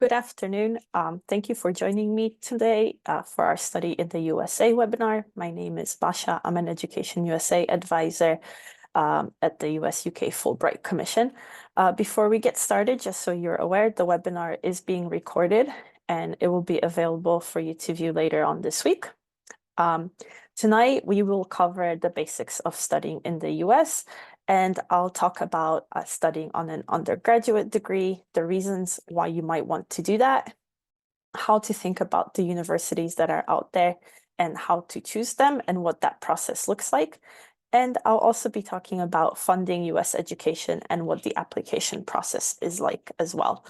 Good afternoon. Thank you for joining me today for our Study in the USA webinar. My name is Basha. I'm an Education USA advisor at the US-UK Fulbright Commission. Before we get started, just so you're aware, the webinar is being recorded and it will be available for you to view later on this week. Tonight, we will cover the basics of studying in the US, and I'll talk about studying on an undergraduate degree, the reasons why you might want to do that, how to think about the universities that are out there and how to choose them and what that process looks like. And I'll also be talking about funding US education and what the application process is like as well.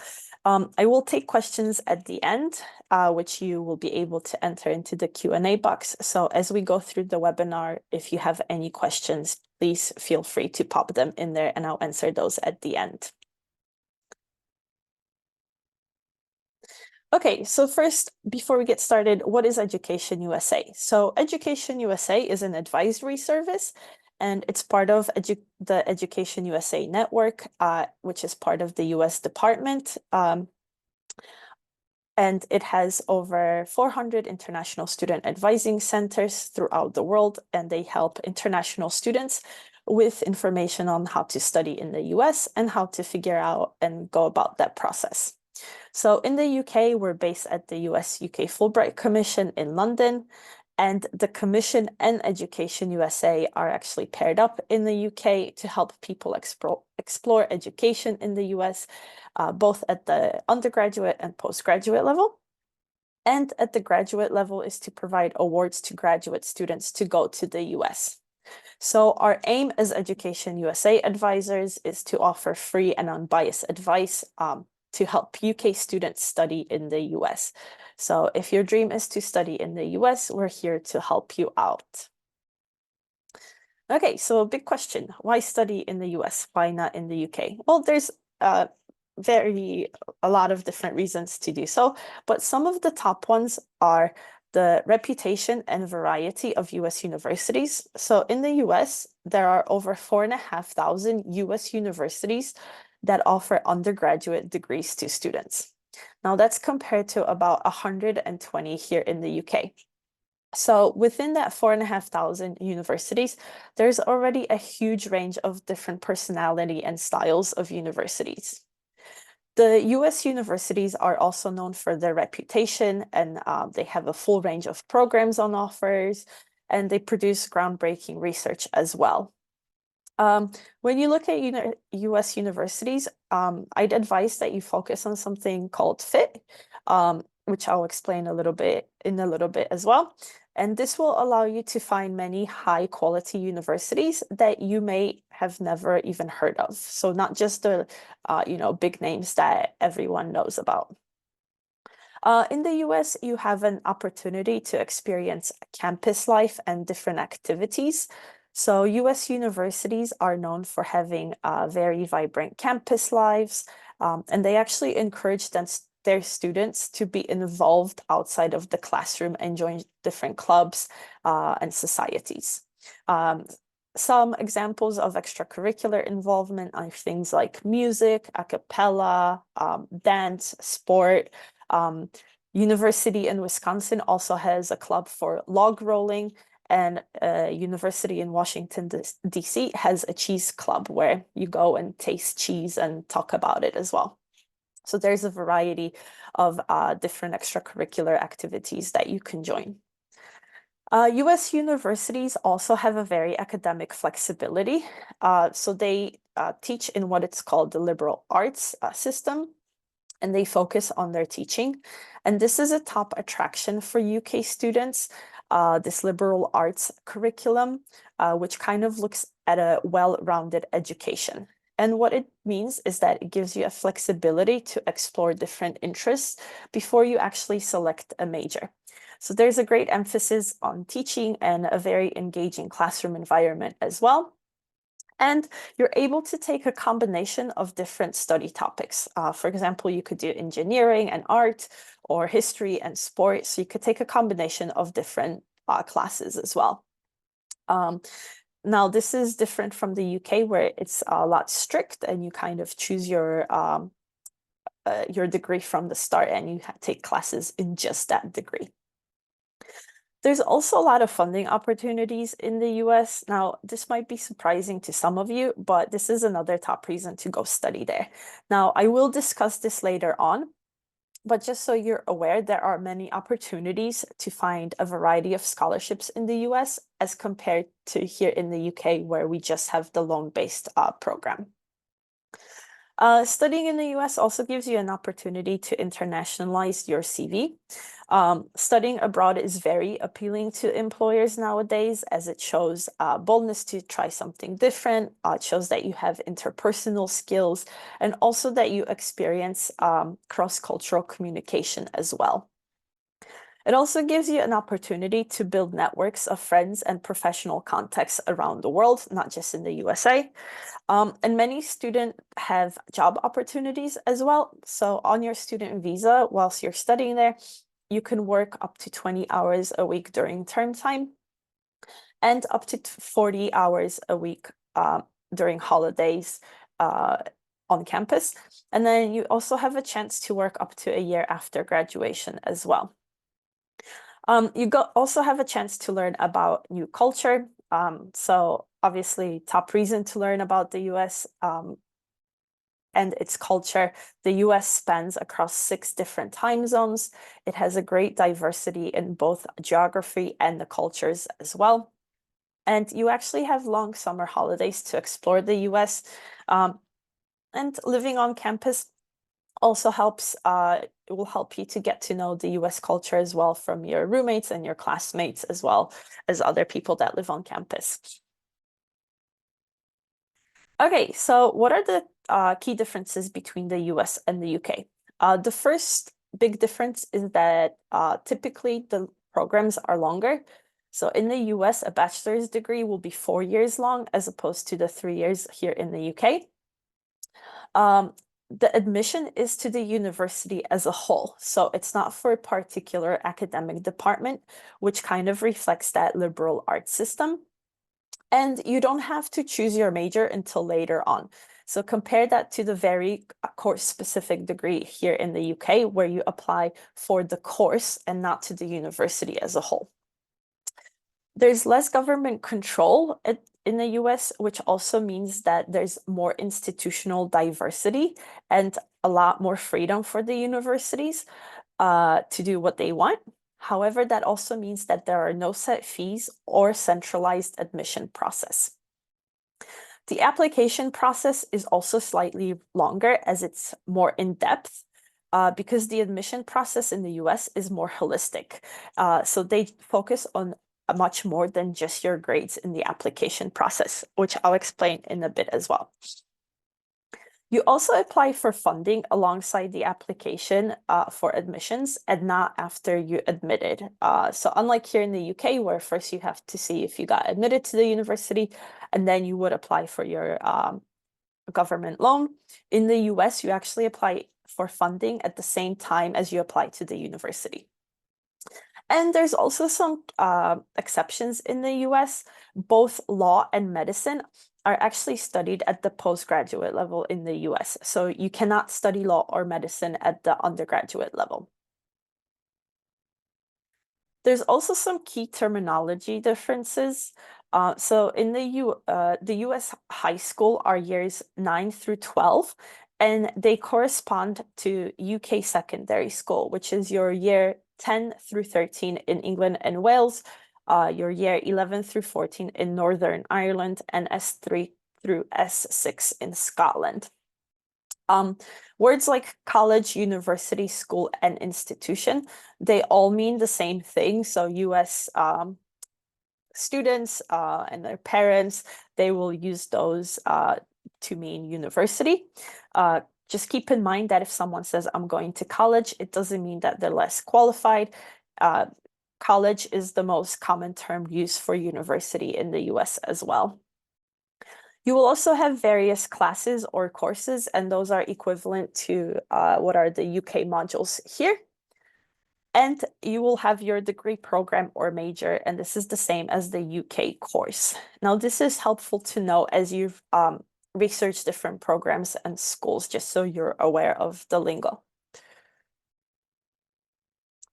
I will take questions at the end, which you will be able to enter into the Q&A box. So as we go through the webinar, if you have any questions, please feel free to pop them in there and I'll answer those at the end. Okay, so first, before we get started, what is Education USA? So Education USA is an advisory service, and it's part of the Education USA network, which is part of the US Department. And it has over 400 international student advising centers throughout the world, and they help international students with information on how to study in the US and how to figure out and go about that process. So in the UK, we're based at the US-UK Fulbright Commission in London, and the Commission and Education USA are actually paired up in the UK to help people explore education in the US, both at the undergraduate and postgraduate level. And at the graduate level is to provide awards to graduate students to go to the US. So our aim as Education USA advisors is to offer free and unbiased advice to help UK students study in the US. So if your dream is to study in the US, we're here to help you out. Okay, so a big question, why study in the US? Why not in the UK? Well, there's a lot of different reasons to do so, but some of the top ones are the reputation and variety of US universities. So in the US, there are over 4,500 US universities that offer undergraduate degrees to students. Now that's compared to about 120 here in the UK. So within that 4,500 universities, there's already a huge range of different personality and styles of universities. The US universities are also known for their reputation, and they have a full range of programs on offers, and they produce groundbreaking research as well. When you look at US universities, I'd advise that you focus on something called FIT, which I'll explain in a little bit as well. And this will allow you to find many high quality universities that you may have never even heard of. So not just the big names that everyone knows about. In the US, you have an opportunity to experience campus life and different activities. So US universities are known for having very vibrant campus lives, and they actually encourage their students to be involved outside of the classroom and join different clubs and societies. Some examples of extracurricular involvement are things like music, a cappella, dance, sport. University in Wisconsin also has a club for log rolling, and a university in Washington, D.C. has a cheese club where you go and taste cheese and talk about it as well. So there's a variety of different extracurricular activities that you can join. US universities also have a very academic flexibility. So they teach in what it's called the liberal arts system, and they focus on their teaching. And this is a top attraction for UK students, this liberal arts curriculum, which kind of looks at a well-rounded education. And what it means is that it gives you a flexibility to explore different interests before you actually select a major. So there's a great emphasis on teaching and a very engaging classroom environment as well. And you're able to take a combination of different study topics. For example, you could do engineering and art, or history and sports. So you could take a combination of different classes as well. Now, this is different from the UK, where it's a lot strict and you kind of choose your your degree from the start and you take classes in just that degree. There's also a lot of funding opportunities in the US. Now, this might be surprising to some of you, but this is another top reason to go study there. Now, I will discuss this later on, but just so you're aware, there are many opportunities to find a variety of scholarships in the US as compared to here in the UK, where we just have the loan-based program. Studying in the US also gives you an opportunity to internationalize your CV. Studying abroad is very appealing to employers nowadays, as it shows boldness to try something different. It shows that you have interpersonal skills and also that you experience cross-cultural communication as well. It also gives you an opportunity to build networks of friends and professional contacts around the world, not just in the USA. And many students have job opportunities as well. So on your student visa, whilst you're studying there, you can work up to 20 hours a week during term time and up to 40 hours a week during holidays on campus. And then you also have a chance to work up to a year after graduation as well. You also have a chance to learn about new culture. So obviously, top reason to learn about the US and its culture. The US spans across 6 different time zones. It has a great diversity in both geography and the cultures as well. And you actually have long summer holidays to explore the US. And living on campus also helps, it will help you to get to know the US culture as well from your roommates and your classmates, as well as other people that live on campus. Okay, so what are the key differences between the US and the UK? The first big difference is that typically the programs are longer. So in the US, a bachelor's degree will be 4 years long as opposed to the 3 years here in the UK. The admission is to the university as a whole. So it's not for a particular academic department, which kind of reflects that liberal arts system. And you don't have to choose your major until later on. So compare that to the very course-specific degree here in the UK, where you apply for the course and not to the university as a whole. There's less government control in the US, which also means that there's more institutional diversity and a lot more freedom for the universities to do what they want. However, that also means that there are no set fees or centralized admission process. The application process is also slightly longer, as it's more in-depth, because the admission process in the US is more holistic. So they focus on much more than just your grades in the application process, which I'll explain in a bit as well. You also apply for funding alongside the application for admissions and not after you admitted. So unlike here in the UK, where first you have to see if you got admitted to the university, and then you would apply for your government loan. In the US, you actually apply for funding at the same time as you apply to the university. And there's also some exceptions in the US. Both law and medicine are actually studied at the postgraduate level in the US. So you cannot study law or medicine at the undergraduate level. There's also some key terminology differences. So in the US high school are years 9 through 12, and they correspond to UK secondary school, which is your year 10 through 13 in England and Wales, your year 11 through 14 in Northern Ireland, and S3 through S6 in Scotland. Words like college, university, school, and institution, they all mean the same thing. So US students and their parents, they will use those to mean university. Just keep in mind that if someone says, I'm going to college, it doesn't mean that they're less qualified. College is the most common term used for university in the US as well. You will also have various classes or courses, and those are equivalent to what are the UK modules here. And you will have your degree program or major, and this is the same as the UK course. Now, this is helpful to know as you've researched different programs and schools, just so you're aware of the lingo.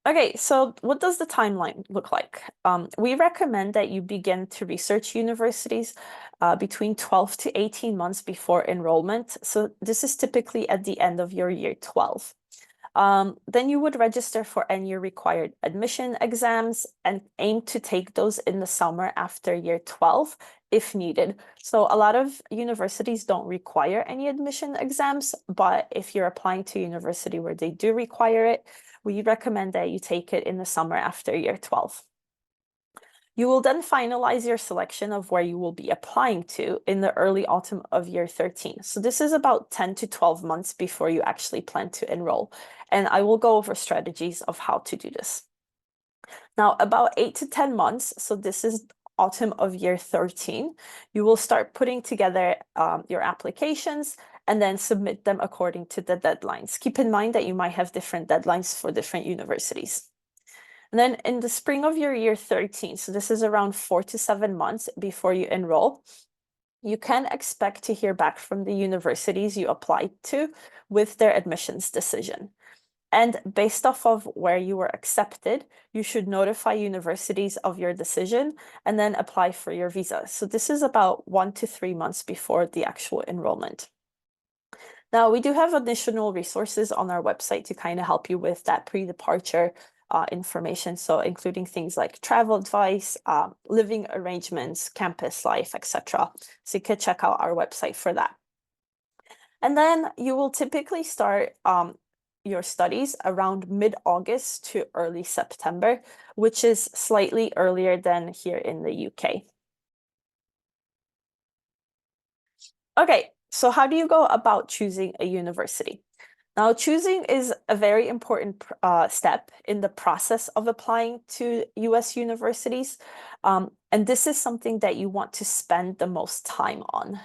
Okay, so what does the timeline look like? We recommend that you begin to research universities between 12 to 18 months before enrollment. So this is typically at the end of your year 12. Then you would register for any required admission exams and aim to take those in the summer after year 12 if needed. So a lot of universities don't require any admission exams, but if you're applying to a university where they do require it, we recommend that you take it in the summer after year 12. You will then finalize your selection of where you will be applying to in the early autumn of year 13. So this is about 10 to 12 months before you actually plan to enroll. And I will go over strategies of how to do this. Now, about 8 to 10 months, so this is autumn of year 13, you will start putting together your applications and then submit them according to the deadlines. Keep in mind that you might have different deadlines for different universities. And then in the spring of your year 13, so this is around 4 to 7 months before you enroll, you can expect to hear back from the universities you applied to with their admissions decision. And based off of where you were accepted, you should notify universities of your decision and then apply for your visa. So this is about 1 to 3 months before the actual enrollment. Now, we do have additional resources on our website to kind of help you with that pre-departure information. So including things like travel advice, living arrangements, campus life, etc. So you could check out our website for that. And then you will typically start your studies around mid-August to early September, which is slightly earlier than here in the UK. Okay, so how do you go about choosing a university? Now, choosing is a very important step in the process of applying to US universities. And this is something that you want to spend the most time on.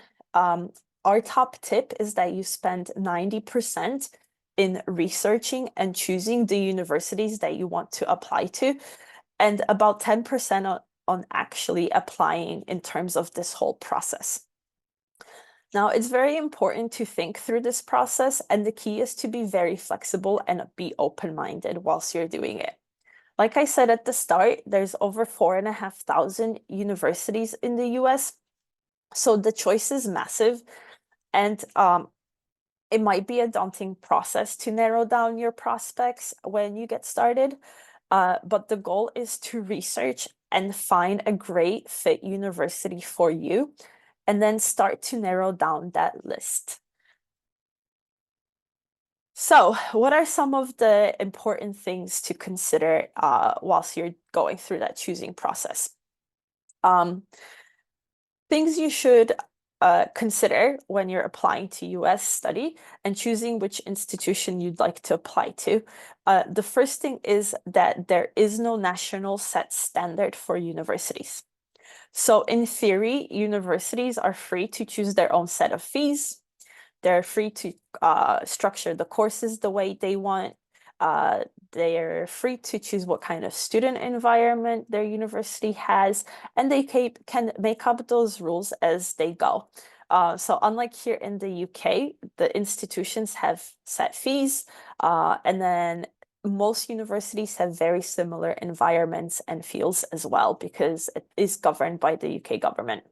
Our top tip is that you spend 90% in researching and choosing the universities that you want to apply to, and about 10% on actually applying in terms of this whole process. Now, it's very important to think through this process, and the key is to be very flexible and be open-minded whilst you're doing it. Like I said at the start, there's over 4,500 universities in the US, so the choice is massive, and it might be a daunting process to narrow down your prospects when you get started, but the goal is to research and find a great fit university for you, and then start to narrow down that list. So, what are some of the important things to consider whilst you're going through that choosing process? Things you should consider when you're applying to US study and choosing which institution you'd like to apply to. The first thing is that there is no national set standard for universities. So in theory, universities are free to choose their own set of fees. They're free to structure the courses the way they want. They're free to choose what kind of student environment their university has, and they can make up those rules as they go. So unlike here in the UK, the institutions have set fees, and then most universities have very similar environments and fields as well, because it is governed by the UK government.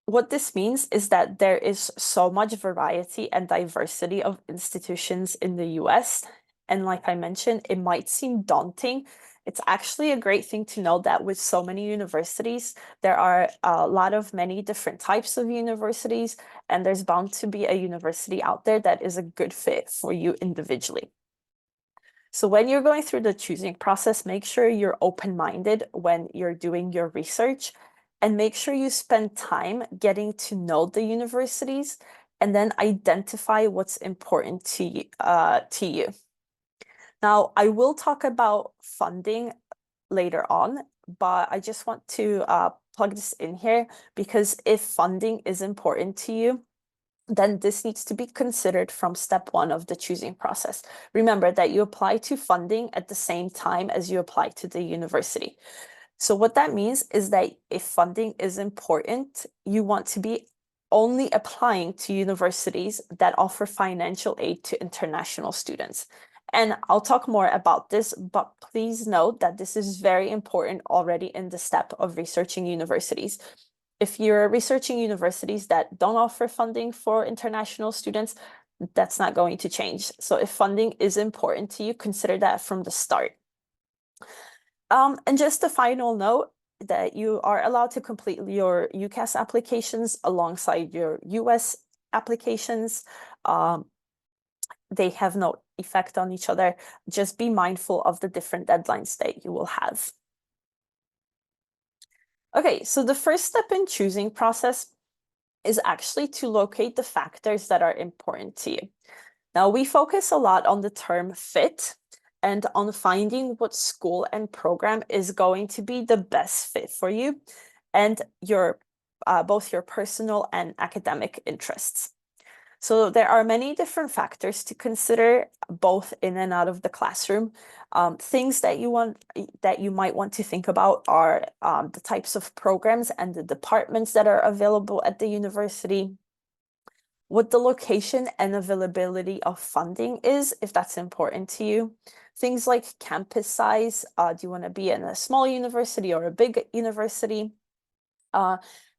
What this means is that there is so much variety and diversity of institutions in the US. And like I mentioned, it might seem daunting. It's actually a great thing to know that with so many universities, there are a lot of many different types of universities, and there's bound to be a university out there that is a good fit for you individually. So when you're going through the choosing process, make sure you're open-minded when you're doing your research, and make sure you spend time getting to know the universities and then identify what's important to you. Now, I will talk about funding later on, but I just want to plug this in here, because if funding is important to you, then this needs to be considered from step one of the choosing process. Remember that you apply to funding at the same time as you apply to the university. So what that means is that if funding is important, you want to be only applying to universities that offer financial aid to international students. And I'll talk more about this, but please note that this is very important already in the step of researching universities. If you're researching universities that don't offer funding for international students, that's not going to change. So if funding is important to you, consider that from the start. And just a final note that you are allowed to complete your UCAS applications alongside your US applications. They have no effect on each other. Just be mindful of the different deadlines that you will have. Okay, so the first step in choosing process is actually to locate the factors that are important to you. Now, we focus a lot on the term fit and on finding what school and program is going to be the best fit for you and your both your personal and academic interests. So there are many different factors to consider, both in and out of the classroom. Things that you might want to think about are the types of programs and the departments that are available at the university, what the location and availability of funding is, if that's important to you. Things like campus size. Do you want to be in a small university or a big university?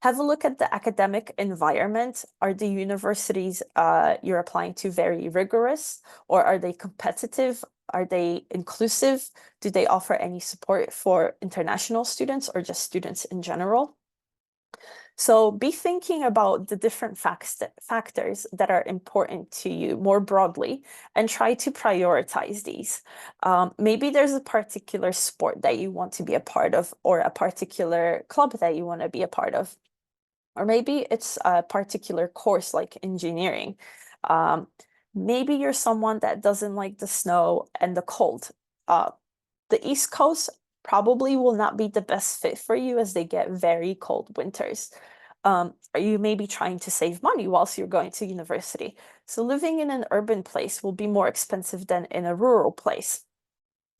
Have a look at the academic environment. Are the universities you're applying to very rigorous, or are they competitive? Are they inclusive? Do they offer any support for international students or just students in general? So be thinking about the different factors that are important to you more broadly and try to prioritize these. Maybe there's a particular sport that you want to be a part of, or a particular club that you want to be a part of. Or maybe it's a particular course like engineering. Maybe you're someone that doesn't like the snow and the cold. The East Coast probably will not be the best fit for you, as they get very cold winters. Or you may be trying to save money whilst you're going to university. So living in an urban place will be more expensive than in a rural place.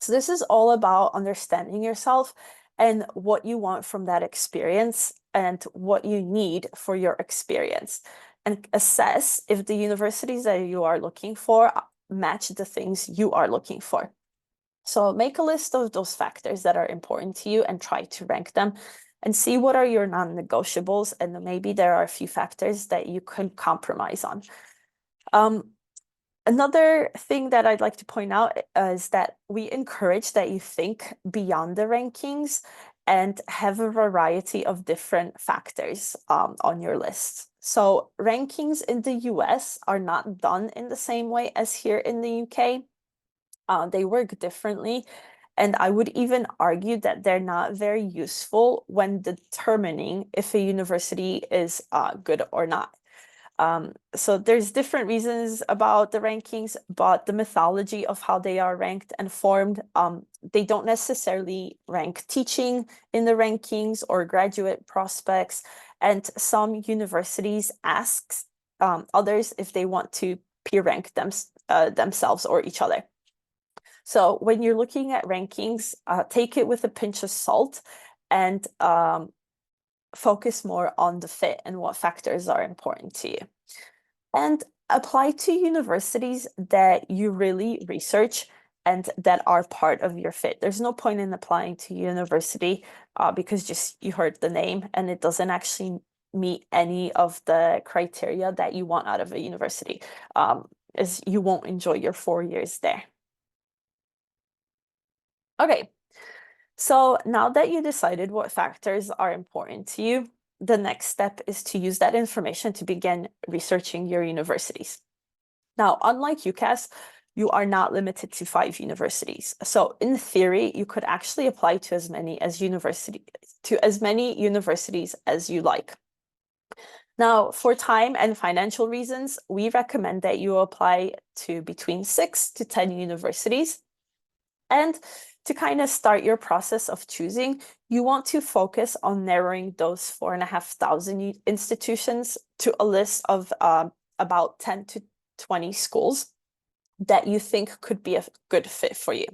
So this is all about understanding yourself and what you want from that experience and what you need for your experience, and assess if the universities that you are looking for match the things you are looking for. So make a list of those factors that are important to you and try to rank them and see what are your non-negotiables, and maybe there are a few factors that you can compromise on. Another thing that I'd like to point out is that we encourage that you think beyond the rankings and have a variety of different factors on your list. So rankings in the US are not done in the same way as here in the UK. They work differently, and I would even argue that they're not very useful when determining if a university is good or not. So there's different reasons about the rankings, but the methodology of how they are ranked and formed, they don't necessarily rank teaching in the rankings or graduate prospects. And some universities ask others if they want to peer rank themselves or each other. So when you're looking at rankings, take it with a pinch of salt and focus more on the fit and what factors are important to you. And apply to universities that you really research and that are part of your fit. There's no point in applying to university because just you heard the name and it doesn't actually meet any of the criteria that you want out of a university, as you won't enjoy your 4 years there. Okay, so now that you decided what factors are important to you, the next step is to use that information to begin researching your universities. Now, unlike UCAS, you are not limited to 5 universities. So in theory, you could actually apply to as many universities as you like. Now, for time and financial reasons, we recommend that you apply to between 6 to 10 universities. And to kind of start your process of choosing, you want to focus on narrowing those 4,500 institutions to a list of about 10 to 20 schools that you think could be a good fit for you.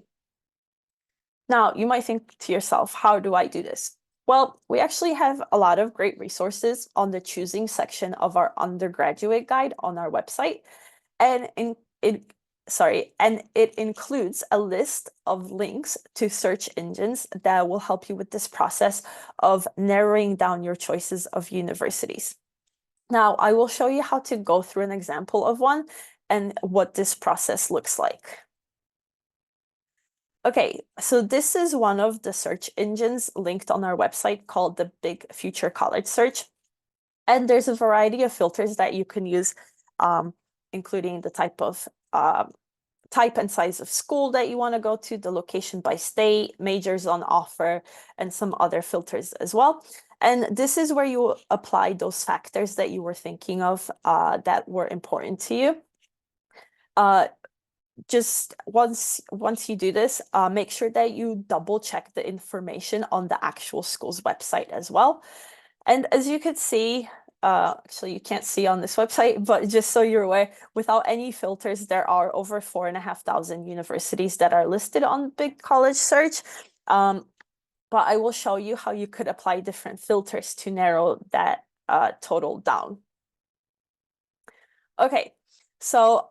Now, you might think to yourself, how do I do this? Well, we actually have a lot of great resources on the choosing section of our undergraduate guide on our website. And and it includes a list of links to search engines that will help you with this process of narrowing down your choices of universities. Now, I will show you how to go through an example of one and what this process looks like. Okay, so this is one of the search engines linked on our website called the Big Future College Search. And there's a variety of filters that you can use, including the type and size of school that you want to go to, the location by state, majors on offer, and some other filters as well. And this is where you apply those factors that you were thinking of that were important to you. Just once you do this, make sure that you double check the information on the actual school's website as well. And as you could see, actually you can't see on this website, but just so you're aware, without any filters, there are over 4,500 universities that are listed on Big College Search. But I will show you how you could apply different filters to narrow that total down. Okay, so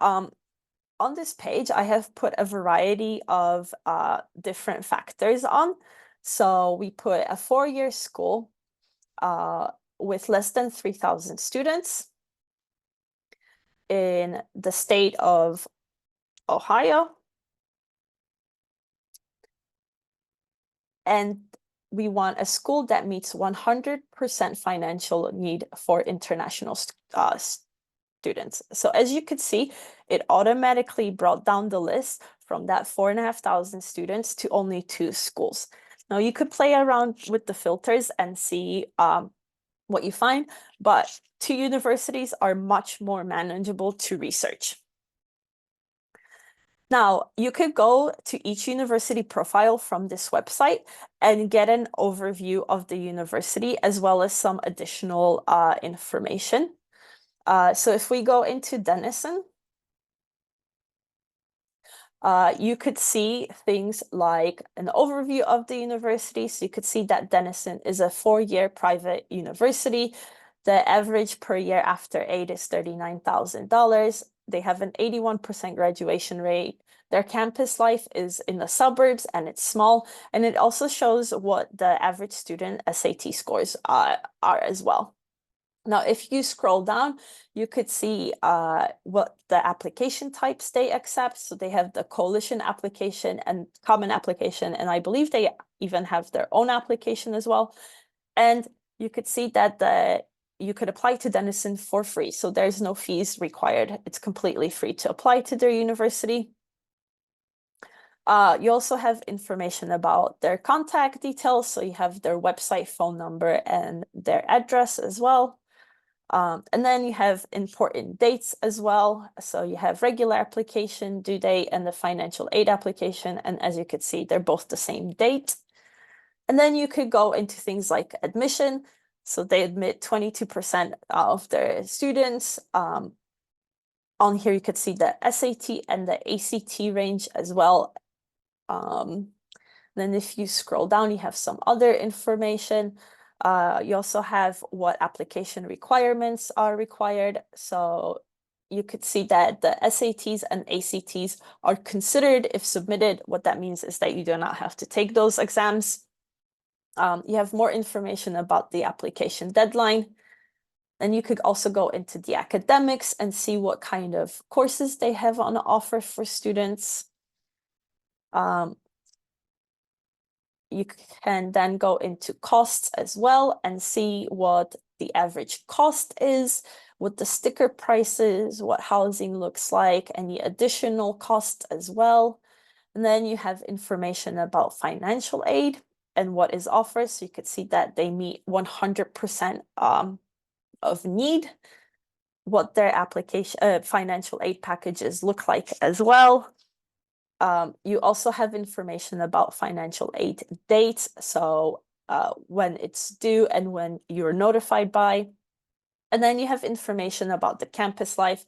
on this page, I have put a variety of different factors on. So we put a 4-year school with less than 3,000 students in the state of Ohio. And we want a school that meets 100% financial need for international students. So as you could see, it automatically brought down the list from that 4,500 students to only 2 schools. Now you could play around with the filters and see what you find, but 2 universities are much more manageable to research. Now, you could go to each university profile from this website and get an overview of the university as well as some additional information. So if we go into Denison, you could see things like an overview of the university. So you could see that Denison is a 4-year private university. The average per year after 8 is $39,000. They have an 81% graduation rate. Their campus life is in the suburbs and it's small. And it also shows what the average student SAT scores are as well. Now, if you scroll down, you could see what the application types they accept. So they have the coalition application and common application, and I believe they even have their own application as well. And you could see that you could apply to Denison for free. So there's no fees required. It's completely free to apply to their university. You also have information about their contact details. So you have their website, phone number, and their address as well. And then you have important dates as well. So you have regular application due date and the financial aid application. And as you could see, they're both the same date. And then you could go into things like admission. So they admit 22% of their students. On here, you could see the SAT and the ACT range as well. Then if you scroll down, you have some other information. You also have what application requirements are required. So you could see that the SATs and ACTs are considered if submitted. What that means is that you do not have to take those exams. You have more information about the application deadline. And you could also go into the academics and see what kind of courses they have on offer for students. You can then go into costs as well and see what the average cost is, what the sticker price is, what housing looks like, any additional costs as well. And then you have information about financial aid and what is offered. So you could see that they meet 100% of need, what their application financial aid packages look like as well. You also have information about financial aid dates, so when it's due and when you're notified by. And then you have information about the campus life,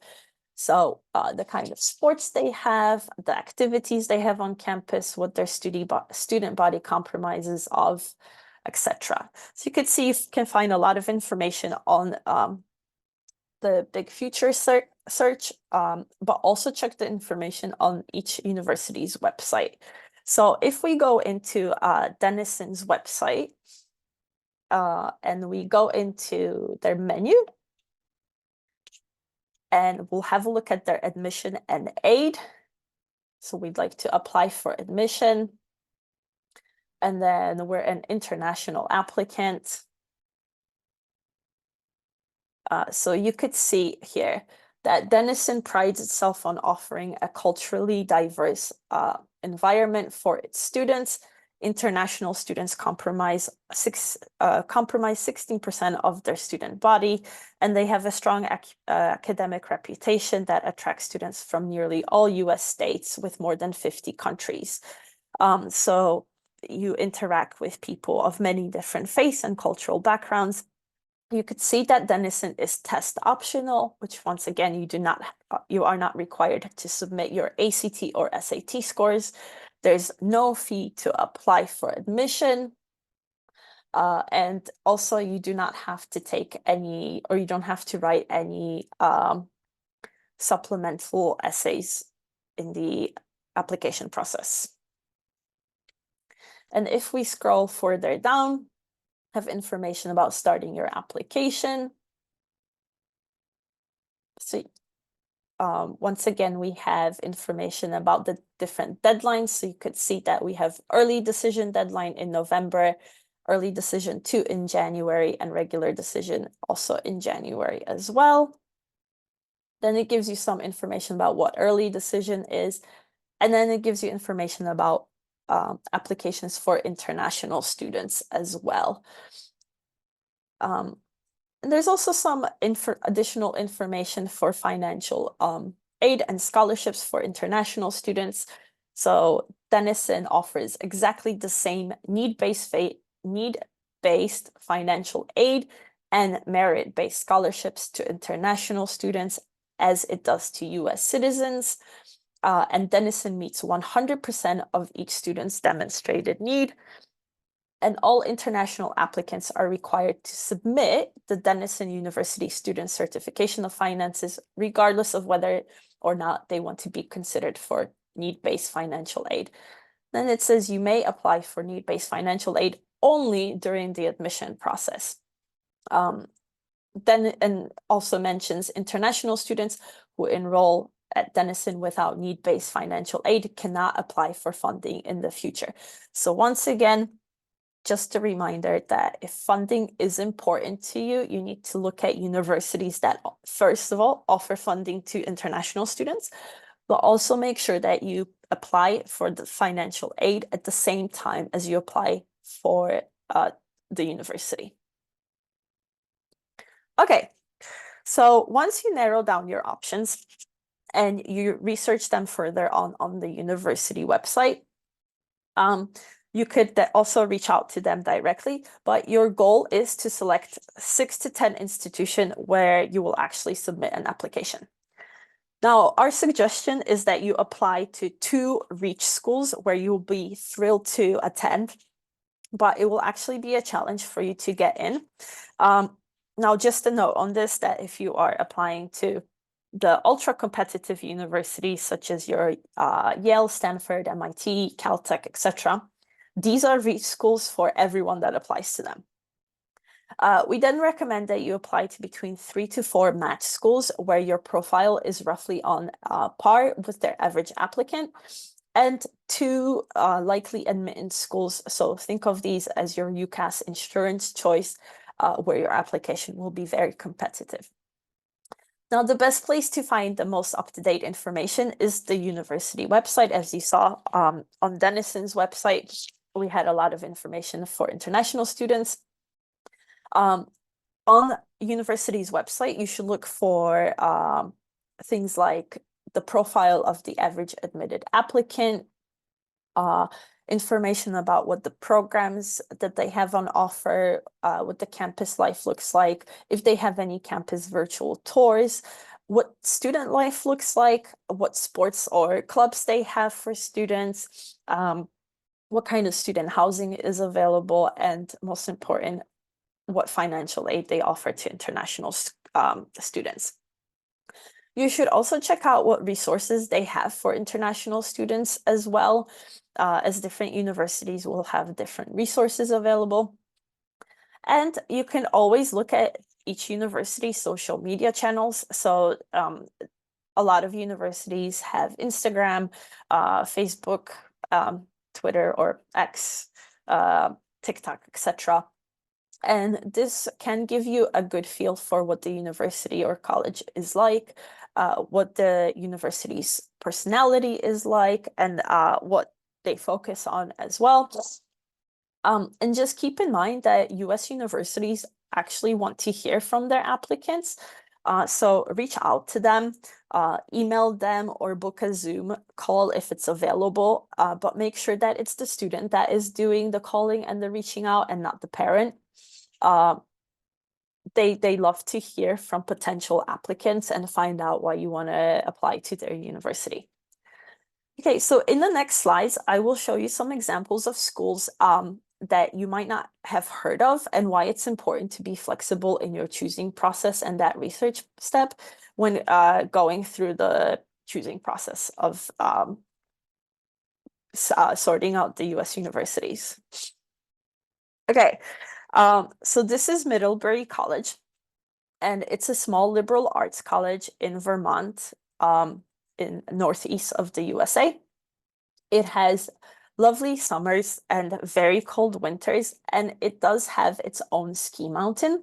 so the kind of sports they have, the activities they have on campus, what their student body compromises of, etc. So you could see, you can find a lot of information on the Big Future search, but also check the information on each university's website. So if we go into Denison's website and we go into their menu, and we'll have a look at their admission and aid. So we'd like to apply for admission. And then we're an international applicant. So you could see here that Denison prides itself on offering a culturally diverse environment for its students. International students comprise 16% of their student body, and they have a strong academic reputation that attracts students from nearly all US states with more than 50 countries. So you interact with people of many different faiths and cultural backgrounds. You could see that Denison is test optional, which once again, you are not required to submit your ACT or SAT scores. There's no fee to apply for admission. And also you do not have to take any, or you don't have to write any supplemental essays in the application process. And if we scroll further down, have information about starting your application. So once again, we have information about the different deadlines. So you could see that we have early decision deadline in November, early decision 2 in January, and regular decision also in January as well. Then it gives you some information about what early decision is. And then it gives you information about applications for international students as well. And there's also some additional information for financial aid and scholarships for international students. So Denison offers exactly the same need-based financial aid and merit-based scholarships to international students as it does to US citizens. And Denison meets 100% of each student's demonstrated need. And all international applicants are required to submit the Denison University Student Certification of Finances, regardless of whether or not they want to be considered for need-based financial aid. Then it says you may apply for need-based financial aid only during the admission process. Then and also mentions international students who enroll at Denison without need-based financial aid cannot apply for funding in the future. So once again, just a reminder that if funding is important to you, you need to look at universities that, first of all, offer funding to international students, but also make sure that you apply for the financial aid at the same time as you apply for the university. Okay, so once you narrow down your options and you research them further on the university website, you could also reach out to them directly, but your goal is to select 6 to 10 institutions where you will actually submit an application. Now, our suggestion is that you apply to 2 reach schools where you'll be thrilled to attend, but it will actually be a challenge for you to get in. Now, just a note on this, that if you are applying to the ultra competitive universities, such as your Yale, Stanford, MIT, Caltech, etc., these are reach schools for everyone that applies to them. We then recommend that you apply to between 3 to 4 match schools where your profile is roughly on par with their average applicant, and 2 likely admittance schools. So think of these as your UCAS insurance choice, where your application will be very competitive. Now, the best place to find the most up-to-date information is the university website. As you saw on Denison's website, we had a lot of information for international students. On university's website, you should look for things like the profile of the average admitted applicant, information about what the programs that they have on offer, what the campus life looks like, if they have any campus virtual tours, what student life looks like, what sports or clubs they have for students, what kind of student housing is available, and most important, what financial aid they offer to international students. You should also check out what resources they have for international students as well, as different universities will have different resources available. And you can always look at each university's social media channels. So a lot of universities have Instagram, Facebook, Twitter or X, TikTok, etc. And this can give you a good feel for what the university or college is like, what the university's personality is like, and what they focus on as well. And just keep in mind that US universities actually want to hear from their applicants. So reach out to them, email them, or book a Zoom call if it's available. But make sure that it's the student that is doing the calling and the reaching out and not the parent. They love to hear from potential applicants and find out why you want to apply to their university. Okay, so in the next slides, I will show you some examples of schools that you might not have heard of and why it's important to be flexible in your choosing process and that research step when going through the choosing process of sorting out the US universities. Okay, so this is Middlebury College, and it's a small liberal arts college in Vermont, in northeast of the USA. It has lovely summers and very cold winters, and it does have its own ski mountain.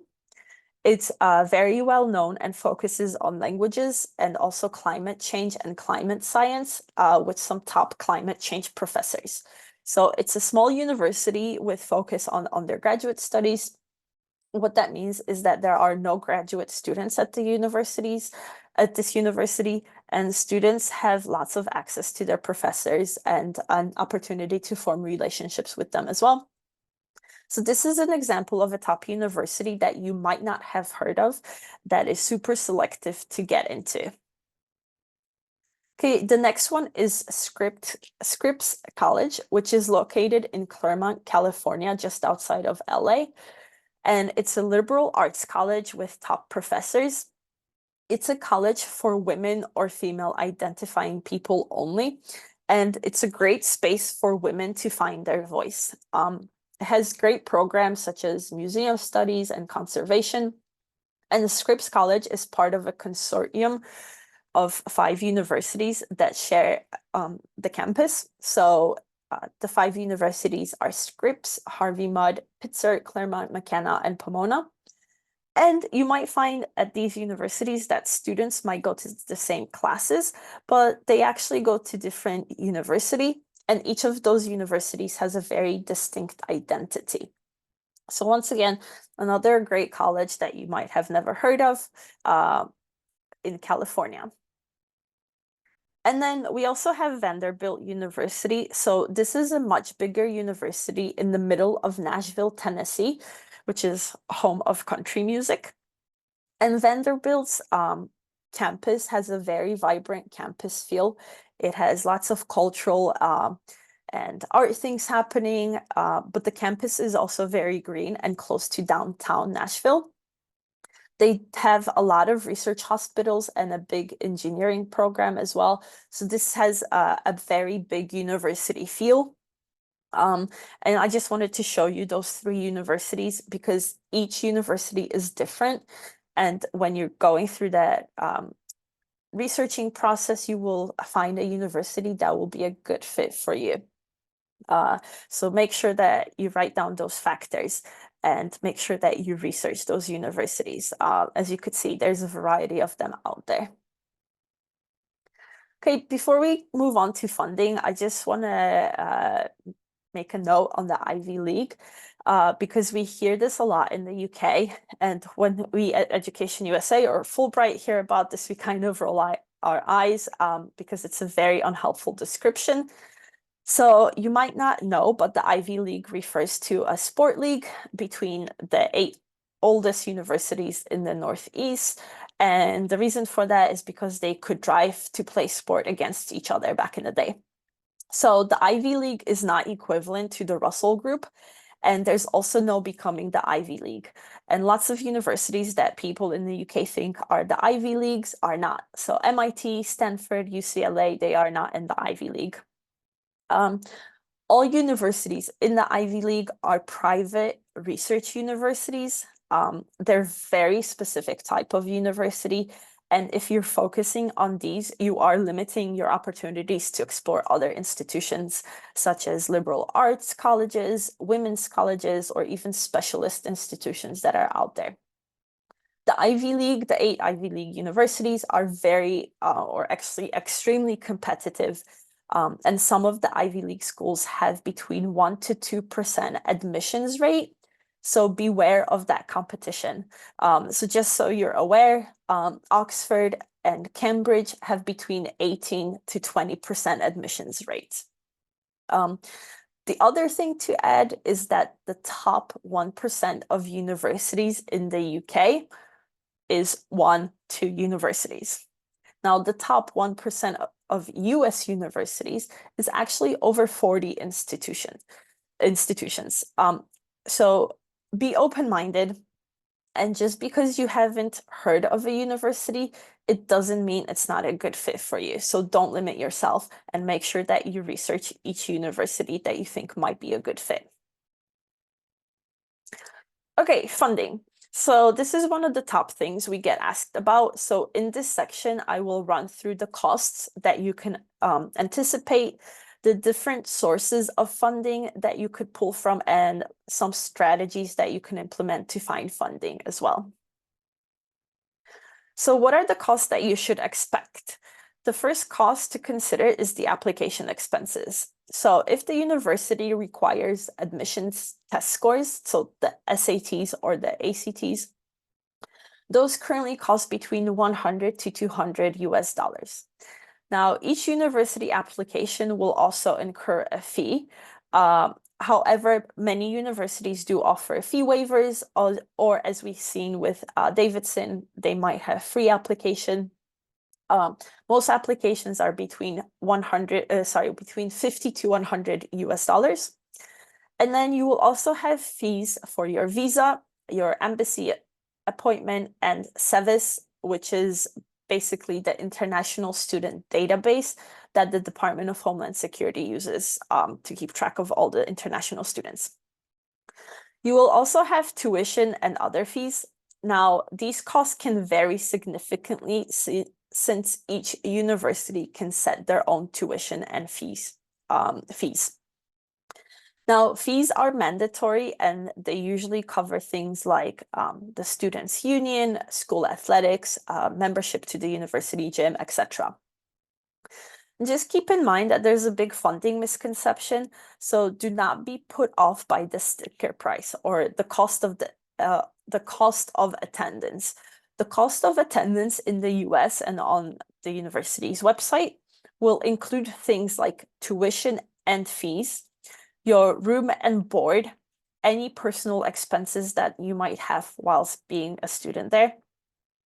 It's very well known and focuses on languages and also climate change and climate science with some top climate change professors. So it's a small university with focus on undergraduate studies. What that means is that there are no graduate students at this university, and students have lots of access to their professors and an opportunity to form relationships with them as well. So this is an example of a top university that you might not have heard of that is super selective to get into. Okay, the next one is Scripps College, which is located in Claremont, California, just outside of LA. And it's a liberal arts college with top professors. It's a college for women or female identifying people only. And it's a great space for women to find their voice. It has great programs such as museum studies and conservation. And the Scripps College is part of a consortium of 5 universities that share the campus. So the 5 universities are Scripps, Harvey-Mudd, Pitzer, Claremont, McKenna, and Pomona. And you might find at these universities that students might go to the same classes, but they actually go to different universities, and each of those universities has a very distinct identity. So once again, another great college that you might have never heard of in California. And then we also have Vanderbilt University. So this is a much bigger university in the middle of Nashville, Tennessee, which is home of country music. And Vanderbilt's campus has a very vibrant campus feel. It has lots of cultural and art things happening, but the campus is also very green and close to downtown Nashville. They have a lot of research hospitals and a big engineering program as well. So this has a very big university feel. And I just wanted to show you those 3 universities because each university is different. And when you're going through that researching process, you will find a university that will be a good fit for you. So make sure that you write down those factors and make sure that you research those universities. As you could see, there's a variety of them out there. Okay, before we move on to funding, I just want to make a note on the Ivy League because we hear this a lot in the UK. And when we at Education USA or Fulbright hear about this, we kind of roll our eyes because it's a very unhelpful description. So you might not know, but the Ivy League refers to a sport league between the 8 oldest universities in the Northeast. And the reason for that is because they could drive to play sport against each other back in the day. So the Ivy League is not equivalent to the Russell Group. And there's also no becoming the Ivy League. And lots of universities that people in the UK think are the Ivy Leagues are not. So MIT, Stanford, UCLA, they are not in the Ivy League. All universities in the Ivy League are private research universities. They're very specific type of university. And if you're focusing on these, you are limiting your opportunities to explore other institutions, such as liberal arts colleges, women's colleges, or even specialist institutions that are out there. The Ivy League, the 8 Ivy League universities are very, or actually extremely competitive. And some of the Ivy League schools have between 1% to 2% admissions rate. So beware of that competition. So just so you're aware, Oxford and Cambridge have between 18 to 20% admissions rates. The other thing to add is that the top 1% of universities in the UK is 2 universities. Now, the top 1% of US universities is actually over 40 institutions. So be open-minded, and just because you haven't heard of a university, it doesn't mean it's not a good fit for you. So don't limit yourself, and make sure that you research each university that you think might be a good fit. Okay, funding. So this is one of the top things we get asked about. So in this section, I will run through the costs that you can anticipate, the different sources of funding that you could pull from, and some strategies that you can implement to find funding as well. So what are the costs that you should expect? The first cost to consider is the application expenses. So if the university requires admissions test scores, so the SATs or the ACTs, those currently cost between 100 to 200 US dollars. Now, each university application will also incur a fee. However, many universities do offer fee waivers, or as we've seen with Davidson, they might have free application. Most applications are between between 50 to 100 US dollars. And then you will also have fees for your visa, your embassy appointment, and SEVIS, which is basically the international student database that the Department of Homeland Security uses to keep track of all the international students. You will also have tuition and other fees. Now, these costs can vary significantly since each university can set their own tuition and fees. Now, fees are mandatory, and they usually cover things like the students' union, school athletics, membership to the university gym, etc. Just keep in mind that there's a big funding misconception, so do not be put off by the sticker price or the cost of attendance. The cost of attendance in the US and on the university's website will include things like tuition and fees, your room and board, any personal expenses that you might have whilst being a student there.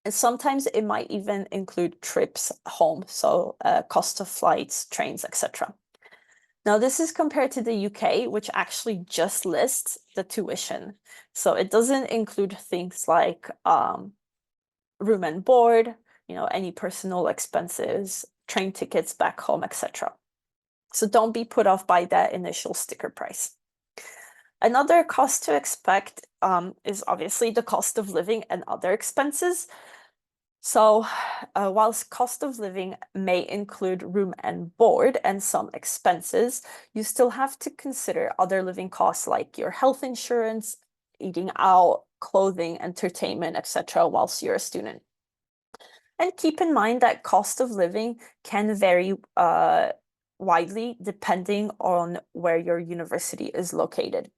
And sometimes it might even include trips home, so cost of flights, trains, etc. Now, this is compared to the UK, which actually just lists the tuition. So it doesn't include things like room and board, any personal expenses, train tickets back home, etc. So don't be put off by that initial sticker price. Another cost to expect is obviously the cost of living and other expenses. So whilst cost of living may include room and board and some expenses, you still have to consider other living costs like your health insurance, eating out, clothing, entertainment, etc. whilst you're a student. And keep in mind that cost of living can vary widely depending on where your university is located.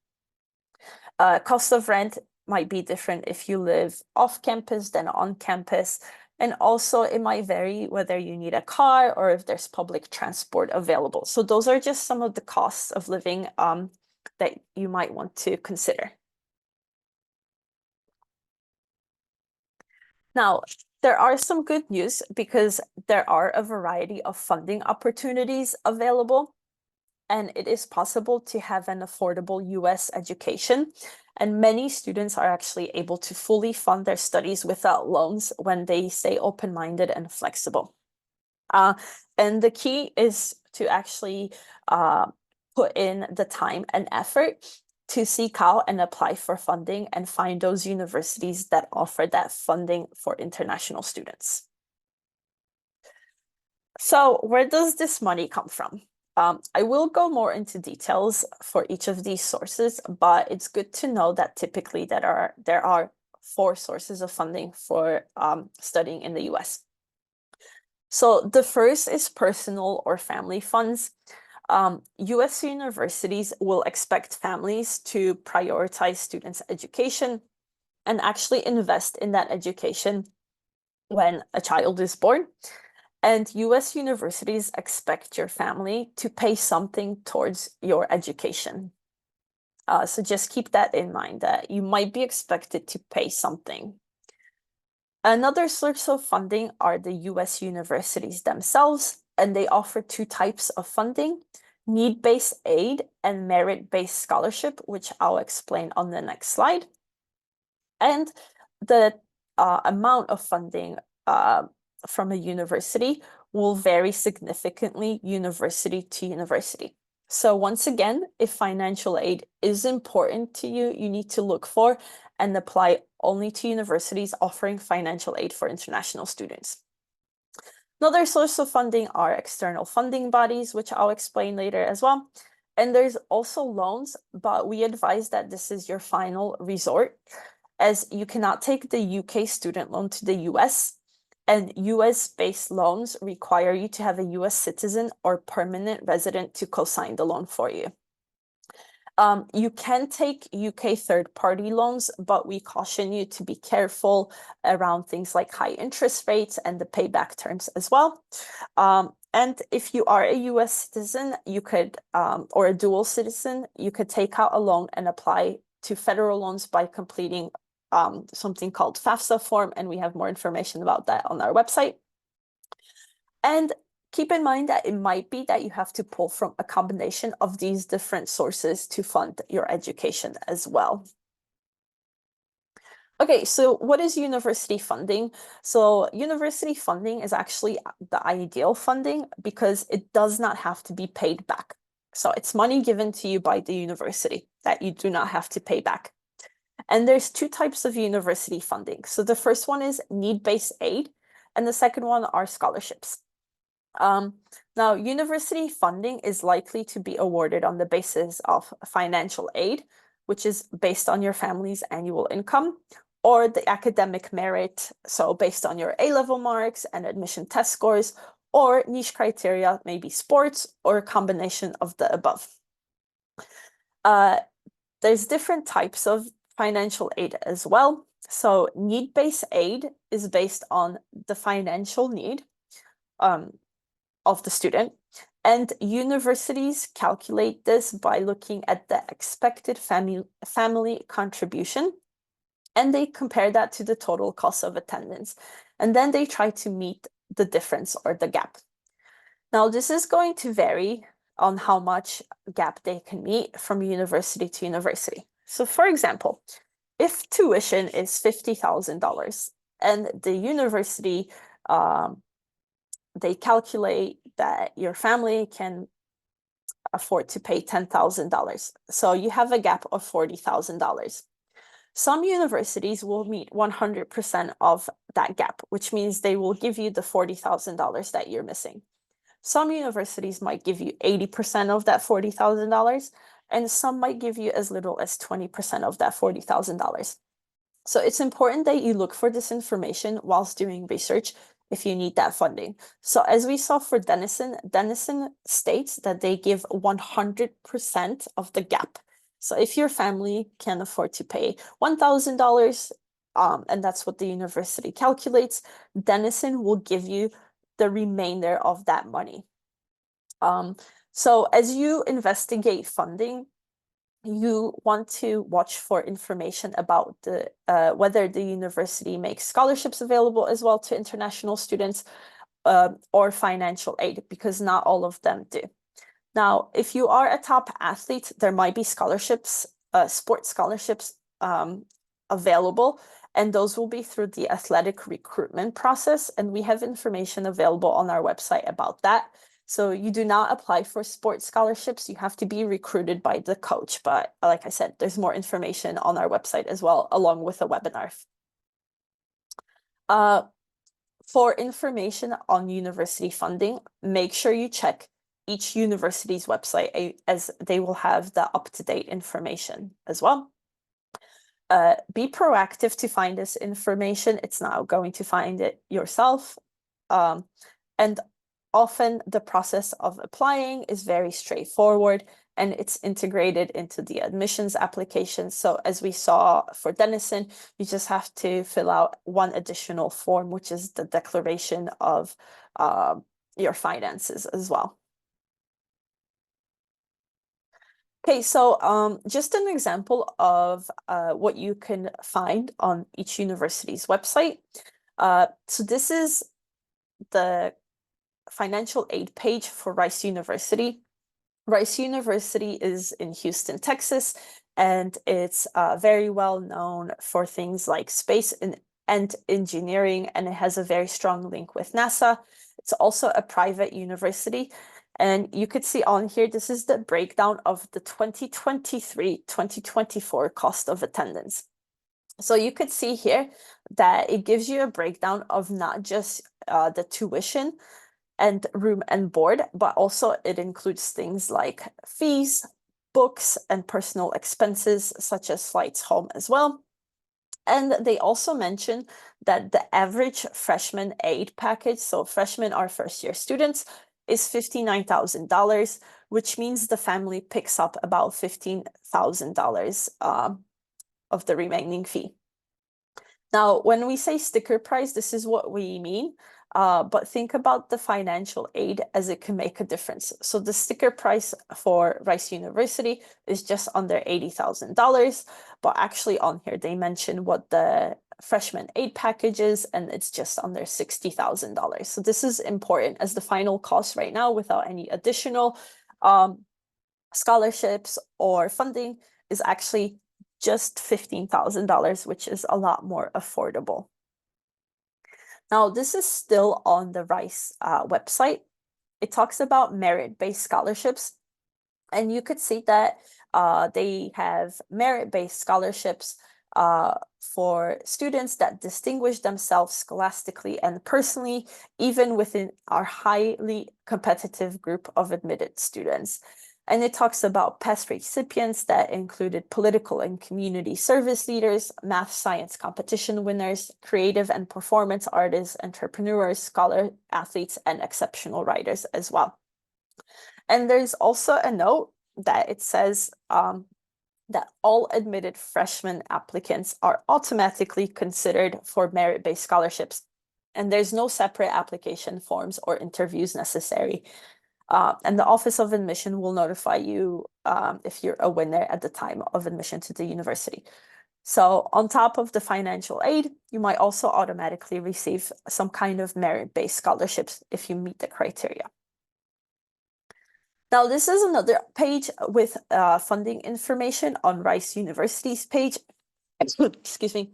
Cost of rent might be different if you live off campus than on campus. And also it might vary whether you need a car or if there's public transport available. So those are just some of the costs of living that you might want to consider. Now, there are some good news because there are a variety of funding opportunities available. and it is possible to have an affordable US education. And many students are actually able to fully fund their studies without loans when they stay open-minded and flexible. And the key is to actually put in the time and effort to seek out and apply for funding and find those universities that offer that funding for international students. So where does this money come from? I will go more into details for each of these sources, but it's good to know that typically there are 4 sources of funding for studying in the US. So the first is personal or family funds. US universities will expect families to prioritize students' education and actually invest in that education when a child is born. And US universities expect your family to pay something towards your education. So just keep that in mind, that you might be expected to pay something. Another source of funding are the US universities themselves, and they offer 2 types of funding: need-based aid and merit-based scholarship, which I'll explain on the next slide. And the amount of funding from a university will vary significantly university to university. So once again, if financial aid is important to you, you need to look for and apply only to universities offering financial aid for international students. Another source of funding are external funding bodies, which I'll explain later as well. And there's also loans, but we advise that this is your final resort, as you cannot take the UK student loan to the US, and US-based loans require you to have a US citizen or permanent resident to co-sign the loan for you. You can take UK third-party loans, but we caution you to be careful around things like high interest rates and the payback terms as well. And if you are a US citizen, you could, or a dual citizen, you could take out a loan and apply to federal loans by completing something called FAFSA form, and we have more information about that on our website. And keep in mind that it might be that you have to pull from a combination of these different sources to fund your education as well. Okay, so what is university funding? So university funding is actually the ideal funding because it does not have to be paid back. So it's money given to you by the university that you do not have to pay back. And there's 2 types of university funding. So the first one is need-based aid, and the second one are scholarships. Now, university funding is likely to be awarded on the basis of financial aid, which is based on your family's annual income, or the academic merit, so based on your A-level marks and admission test scores, or niche criteria, maybe sports, or a combination of the above. There's different types of financial aid as well. So need-based aid is based on the financial need of the student, and universities calculate this by looking at the expected family contribution, and they compare that to the total cost of attendance, and then they try to meet the difference or the gap. Now, this is going to vary on how much gap they can meet from university to university. So for example, if tuition is $50,000 and the university, they calculate that your family can afford to pay $10,000. So you have a gap of $40,000. Some universities will meet 100% of that gap, which means they will give you the $40,000 that you're missing. Some universities might give you 80% of that $40,000, and some might give you as little as 20% of that $40,000. So it's important that you look for this information whilst doing research if you need that funding. So as we saw for Denison, Denison states that they give 100% of the gap. So if your family can afford to pay $1,000, and that's what the university calculates, Denison will give you the remainder of that money. So as you investigate funding, you want to watch for information about the whether the university makes scholarships available as well to international students, or financial aid, because not all of them do. Now, if you are a top athlete, there might be scholarships, sports scholarships available, and those will be through the athletic recruitment process. And we have information available on our website about that. So you do not apply for sports scholarships. You have to be recruited by the coach. But like I said, there's more information on our website as well, along with a webinar. For information on university funding, make sure you check each university's website as they will have the up-to-date information as well. Be proactive to find this information. It's not going to find it yourself. And often the process of applying is very straightforward and it's integrated into the admissions application. So as we saw for Denison, you just have to fill out one additional form, which is the declaration of your finances as well. Okay, so just an example of what you can find on each university's website. So this is the financial aid page for Rice University. Rice University is in Houston, Texas, and it's very well known for things like space and engineering, and it has a very strong link with NASA. It's also a private university. And you could see on here, this is the breakdown of the 2023-2024 cost of attendance. So you could see here that it gives you a breakdown of not just the tuition and room and board, but also it includes things like fees, books, and personal expenses, such as flights home as well. And they also mention that the average freshman aid package, so freshmen are first-year students, is $59,000, which means the family picks up about $15,000 of the remaining fee. Now, when we say sticker price, this is what we mean, but think about the financial aid as it can make a difference. So the sticker price for Rice University is just under $80,000, but actually on here they mention what the freshman aid package is, and it's just under $60,000. So this is important as the final cost right now, without any additional scholarships or funding, is actually just $15,000, which is a lot more affordable. Now, this is still on the Rice website. It talks about merit-based scholarships, and you could see that they have merit-based scholarships for students that distinguish themselves scholastically and personally, even within our highly competitive group of admitted students. And it talks about past recipients that included political and community service leaders, math science competition winners, creative and performance artists, entrepreneurs, scholar athletes, and exceptional writers as well. And there's also a note that it says that all admitted freshman applicants are automatically considered for merit-based scholarships, and there's no separate application forms or interviews necessary. And the Office of Admission will notify you if you're a winner at the time of admission to the university. So on top of the financial aid, you might also automatically receive some kind of merit-based scholarships if you meet the criteria. Now, this is another page with funding information on Rice University's page. Excuse me.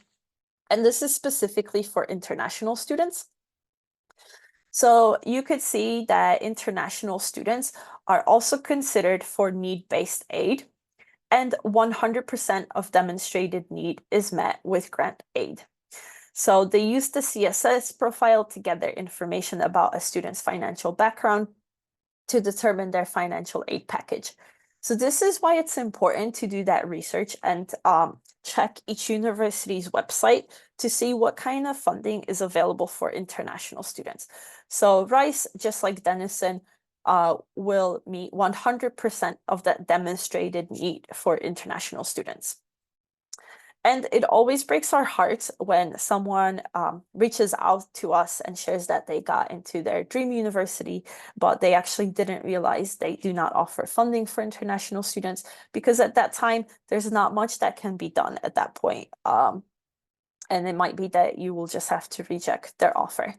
And this is specifically for international students. So you could see that international students are also considered for need-based aid, and 100% of demonstrated need is met with grant aid. So they use the CSS profile to gather information about a student's financial background to determine their financial aid package. So this is why it's important to do that research and check each university's website to see what kind of funding is available for international students. So Rice, just like Denison, will meet 100% of that demonstrated need for international students. And it always breaks our hearts when someone reaches out to us and shares that they got into their dream university, but they actually didn't realize they do not offer funding for international students, because at that time, there's not much that can be done at that point. And it might be that you will just have to reject their offer.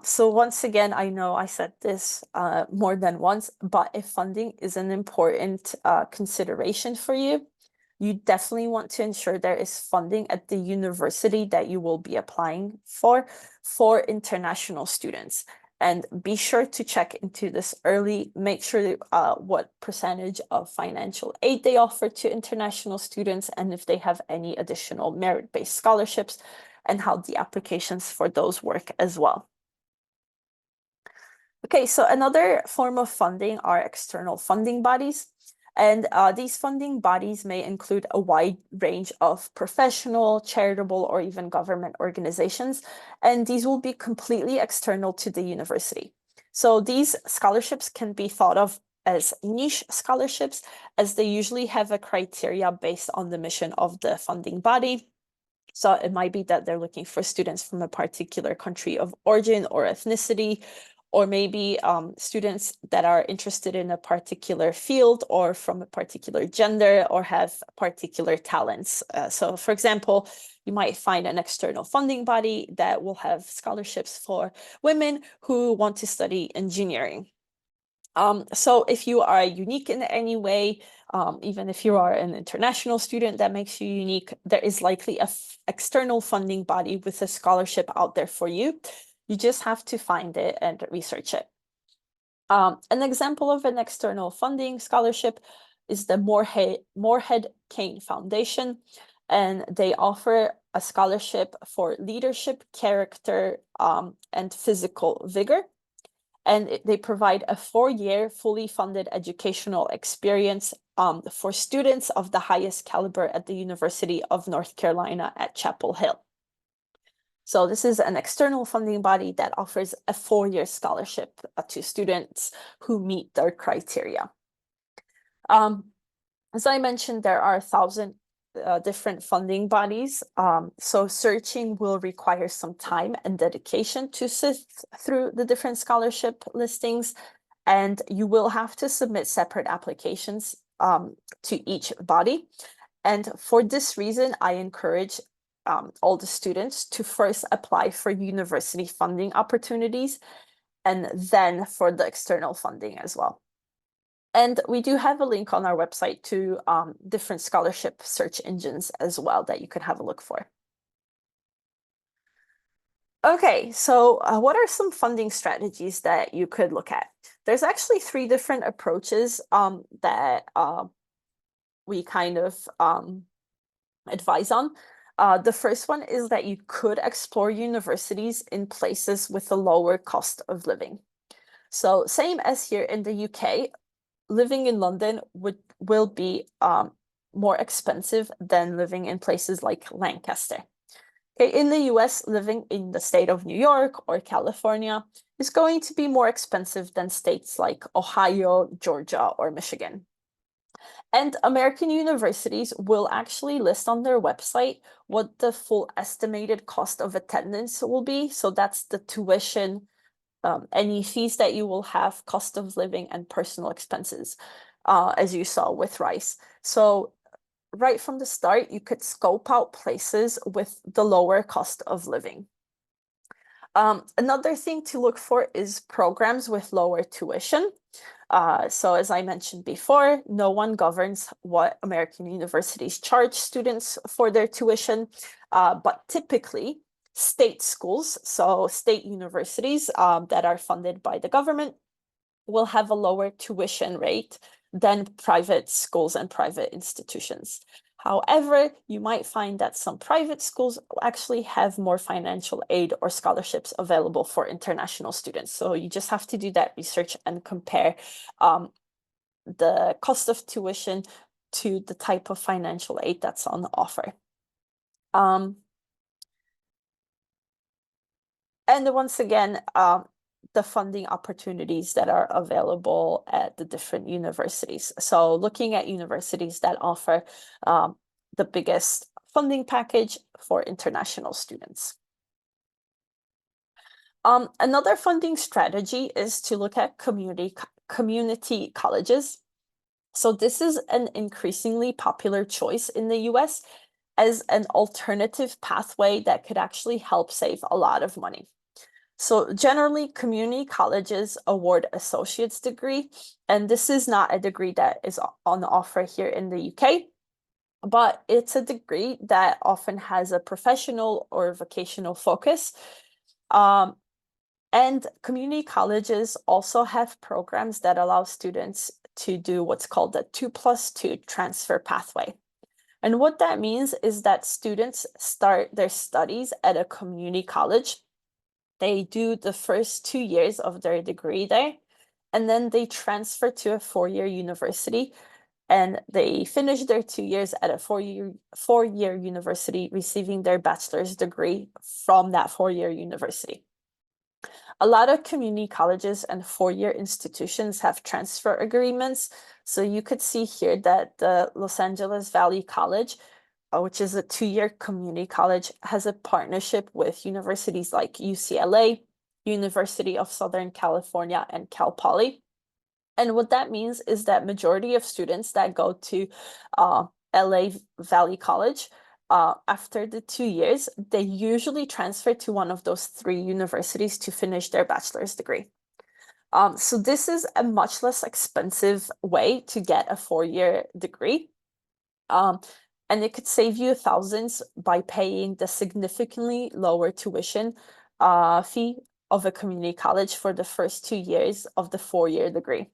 So once again, I know I said this more than once, but if funding is an important consideration for you, you definitely want to ensure there is funding at the university that you will be applying for international students. And be sure to check into this early, make sure what percentage of financial aid they offer to international students, and if they have any additional merit-based scholarships, and how the applications for those work as well. Okay, so another form of funding are external funding bodies. And these funding bodies may include a wide range of professional, charitable, or even government organizations. And these will be completely external to the university. So these scholarships can be thought of as niche scholarships, as they usually have a criteria based on the mission of the funding body. So it might be that they're looking for students from a particular country of origin or ethnicity, or maybe students that are interested in a particular field or from a particular gender or have particular talents. So for example, you might find an external funding body that will have scholarships for women who want to study engineering. So if you are unique in any way, even if you are an international student that makes you unique, there is likely an external funding body with a scholarship out there for you. You just have to find it and research it. An example of an external funding scholarship is the Morehead Kane Foundation, and they offer a scholarship for leadership, character, and physical vigor. And they provide a 4-year fully funded educational experience for students of the highest caliber at the University of North Carolina at Chapel Hill. So this is an external funding body that offers a 4-year scholarship to students who meet their criteria. As I mentioned, there are 1,000 different funding bodies. So searching will require some time and dedication to sift through the different scholarship listings, and you will have to submit separate applications to each body. And for this reason, I encourage all the students to first apply for university funding opportunities and then for the external funding as well. And we do have a link on our website to different scholarship search engines as well that you can have a look for. Okay, so what are some funding strategies that you could look at? There's actually 3 different approaches that we kind of advise on. The first one is that you could explore universities in places with a lower cost of living. So same as here in the UK, living in London will be more expensive than living in places like Lancaster. Okay, in the US, living in the state of New York or California is going to be more expensive than states like Ohio, Georgia, or Michigan. And American universities will actually list on their website what the full estimated cost of attendance will be. So that's the tuition, any fees that you will have, cost of living, and personal expenses, as you saw with Rice. So right from the start, you could scope out places with the lower cost of living. Another thing to look for is programs with lower tuition. So as I mentioned before, no one governs what American universities charge students for their tuition, but typically state schools, so state universities that are funded by the government, will have a lower tuition rate than private schools and private institutions. However, you might find that some private schools actually have more financial aid or scholarships available for international students. So you just have to do that research and compare the cost of tuition to the type of financial aid that's on offer. And once again, the funding opportunities that are available at the different universities. So looking at universities that offer the biggest funding package for international students. Another funding strategy is to look at community colleges. So this is an increasingly popular choice in the US as an alternative pathway that could actually help save a lot of money. So generally, community colleges award associate's degree, and this is not a degree that is on offer here in the UK, but it's a degree that often has a professional or vocational focus. And community colleges also have programs that allow students to do what's called the 2+2 transfer pathway. And what that means is that students start their studies at a community college. They do the first 2 years of their degree there, and then they transfer to a 4-year university, and they finish their 2 years at a four-year university, receiving their bachelor's degree from that 4-year university. A lot of community colleges and 4-year institutions have transfer agreements. So you could see here that the Los Angeles Valley College, which is a 2-year community college, has a partnership with universities like UCLA, University of Southern California, and Cal Poly. And what that means is that majority of students that go to LA Valley College, after the 2 years, they usually transfer to one of those 3 universities to finish their bachelor's degree. So this is a much less expensive way to get a 4-year degree. And it could save you thousands by paying the significantly lower tuition fee of a community college for the first 2 years of the 4-year degree.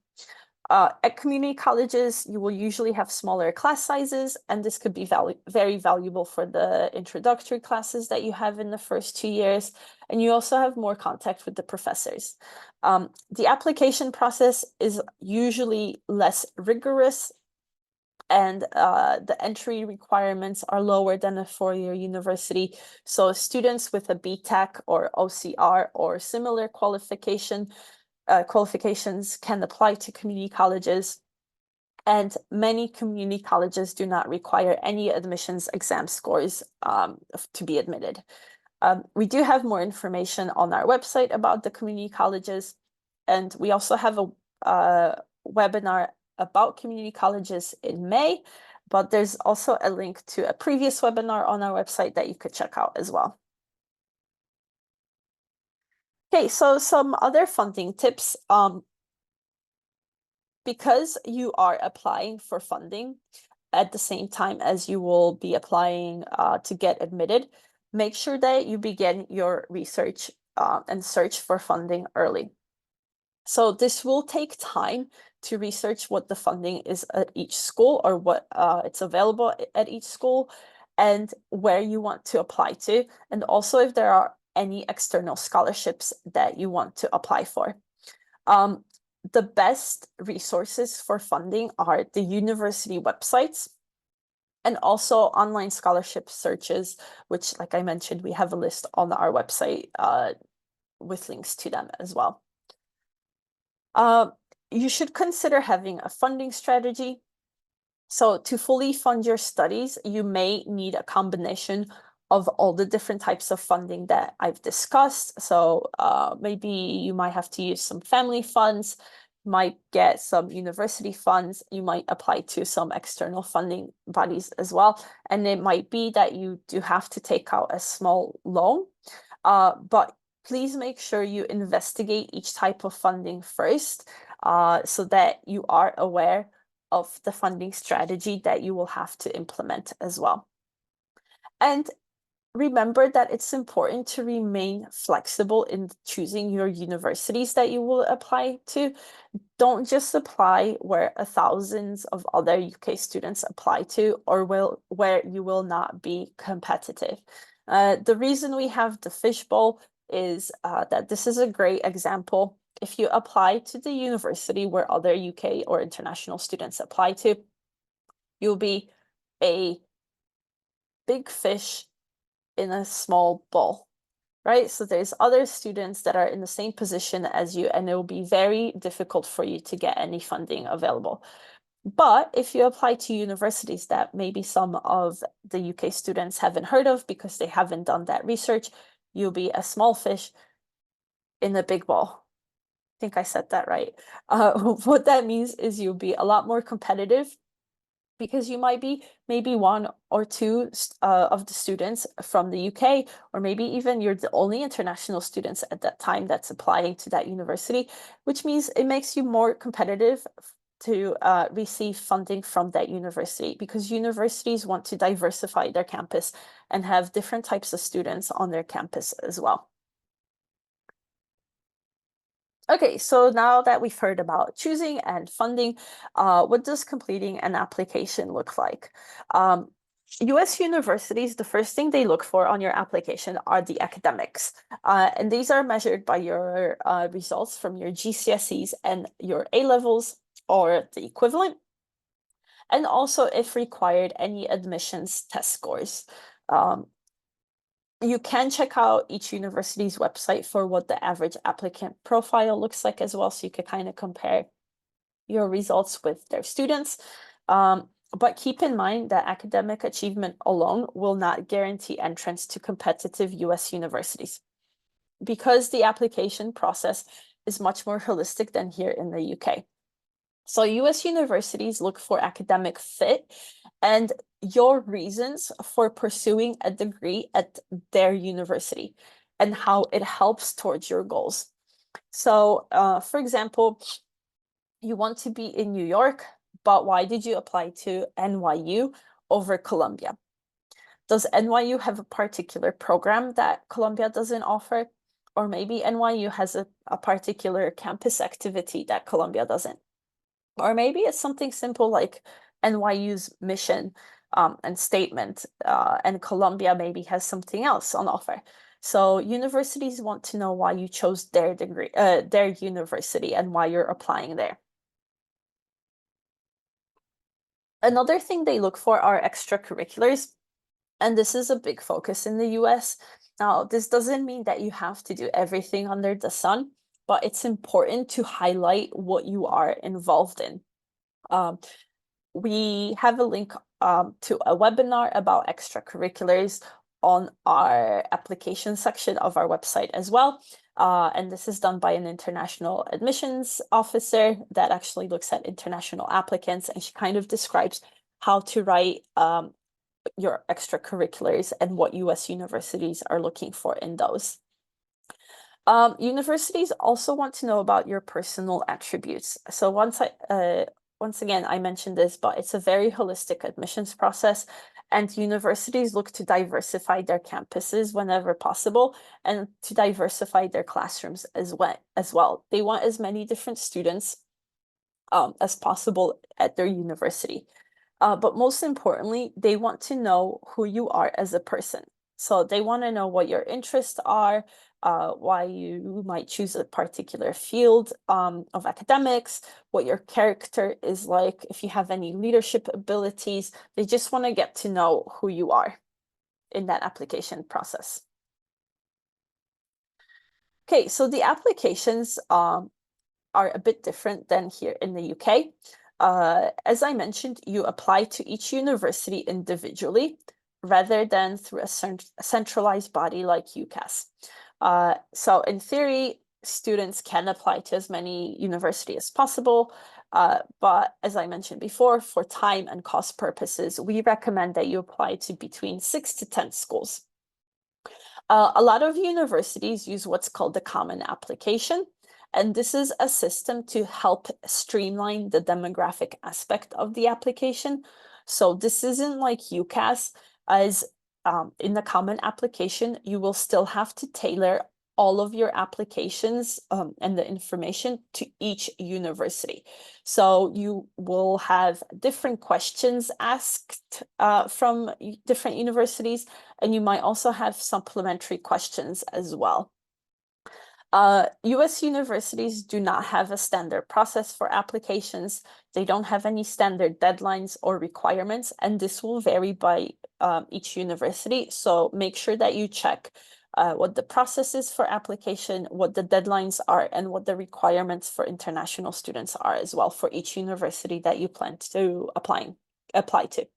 At community colleges, you will usually have smaller class sizes, and this could be very valuable for the introductory classes that you have in the first 2 years, and you also have more contact with the professors. The application process is usually less rigorous, and the entry requirements are lower than a 4-year university. So students with a BTEC or OCR or similar qualifications can apply to community colleges, and many community colleges do not require any admissions exam scores to be admitted. We do have more information on our website about the community colleges, and we also have a webinar about community colleges in May, but there's also a link to a previous webinar on our website that you could check out as well. Okay, so some other funding tips. Because you are applying for funding at the same time as you will be applying to get admitted, make sure that you begin your research and search for funding early. So this will take time to research what the funding is at each school, or what it's available at each school, and where you want to apply to, and also if there are any external scholarships that you want to apply for. The best resources for funding are the university websites and also online scholarship searches, which, like I mentioned, we have a list on our website with links to them as well. You should consider having a funding strategy. So to fully fund your studies, you may need a combination of all the different types of funding that I've discussed. So maybe you might have to use some family funds, might get some university funds, you might apply to some external funding bodies as well. And it might be that you do have to take out a small loan, but please make sure you investigate each type of funding first, so that you are aware of the funding strategy that you will have to implement as well. And remember that it's important to remain flexible in choosing your universities that you will apply to. Don't just apply where thousands of other UK students apply to, or where you will not be competitive. The reason we have the fishbowl is that this is a great example. If you apply to the university where other UK or international students apply to, you'll be a big fish in a small bowl, right? So there's other students that are in the same position as you, and it will be very difficult for you to get any funding available. But if you apply to universities that maybe some of the UK students haven't heard of because they haven't done that research, you'll be a small fish in a big bowl. I think I said that right. What that means is you'll be a lot more competitive because you might be maybe one or two of the students from the UK, or maybe even you're the only international students at that time that's applying to that university, which means it makes you more competitive to receive funding from that university, because universities want to diversify their campus and have different types of students on their campus as well. Okay, so now that we've heard about choosing and funding, what does completing an application look like? US universities, the first thing they look for on your application are the academics. And these are measured by your results from your GCSEs and your A-levels or the equivalent. And also, if required, any admissions test scores. You can check out each university's website for what the average applicant profile looks like as well, so you could kind of compare your results with their students. But keep in mind that academic achievement alone will not guarantee entrance to competitive US universities, because the application process is much more holistic than here in the UK. So US universities look for academic fit and your reasons for pursuing a degree at their university and how it helps towards your goals. So, for example, you want to be in New York, but why did you apply to NYU over Columbia? Does NYU have a particular program that Columbia doesn't offer? Or maybe NYU has a particular campus activity that Columbia doesn't. Or maybe it's something simple like NYU's mission and statement, and Columbia maybe has something else on offer. So universities want to know why you chose their degree, their university, and why you're applying there. Another thing they look for are extracurriculars, and this is a big focus in the US. Now, this doesn't mean that you have to do everything under the sun, but it's important to highlight what you are involved in. We have a link to a webinar about extracurriculars on our application section of our website as well. And this is done by an international admissions officer that actually looks at international applicants, and she kind of describes how to write your extracurriculars and what US universities are looking for in those. Universities also want to know about your personal attributes. So once again, I mentioned this, but it's a very holistic admissions process, and universities look to diversify their campuses whenever possible and to diversify their classrooms as well. They want as many different students as possible at their university. But most importantly, they want to know who you are as a person. So they want to know what your interests are, why you might choose a particular field of academics, what your character is like, if you have any leadership abilities. They just want to get to know who you are in that application process. Okay, so the applications are a bit different than here in the UK. As I mentioned, you apply to each university individually rather than through a centralized body like UCAS. So in theory, students can apply to as many universities as possible, but as I mentioned before, for time and cost purposes, we recommend that you apply to between 6 to 10 schools. A lot of universities use what's called the Common Application, and this is a system to help streamline the demographic aspect of the application. So this isn't like UCAS, as in the Common Application, you will still have to tailor all of your applications and the information to each university. So you will have different questions asked from different universities, and you might also have supplementary questions as well. US universities do not have a standard process for applications. They don't have any standard deadlines or requirements, and this will vary by each university. So make sure that you check what the process is for application, what the deadlines are, and what the requirements for international students are as well for each university that you plan to apply to.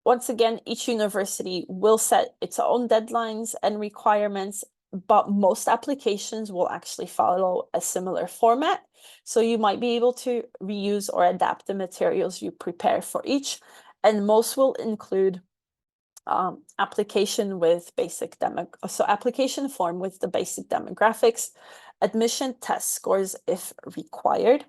Once again, each university will set its own deadlines and requirements, but most applications will actually follow a similar format. So you might be able to reuse or adapt the materials you prepare for each, and most will include application form with the basic demographics, admission test scores if required,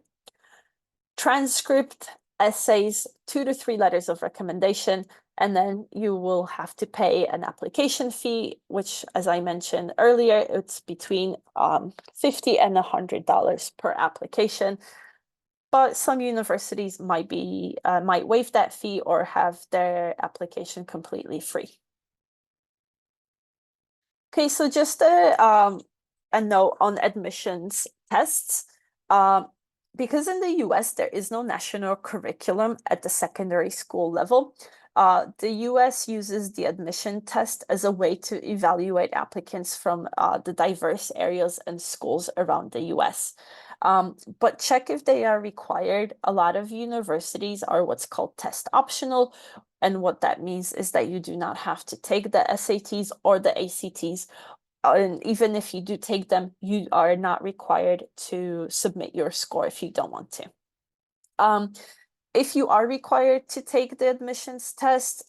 transcript, essays, 2 to 3 letters of recommendation, and then you will have to pay an application fee, which, as I mentioned earlier, it's between $50 and $100 per application. But some universities might waive that fee or have their application completely free. Okay, so just a note on admissions tests. Because in the US, there is no national curriculum at the secondary school level, the US uses the admission test as a way to evaluate applicants from the diverse areas and schools around the US. But check if they are required. A lot of universities are what's called test optional. And what that means is that you do not have to take the SATs or the ACTs. And even if you do take them, you are not required to submit your score if you don't want to. If you are required to take the admissions test,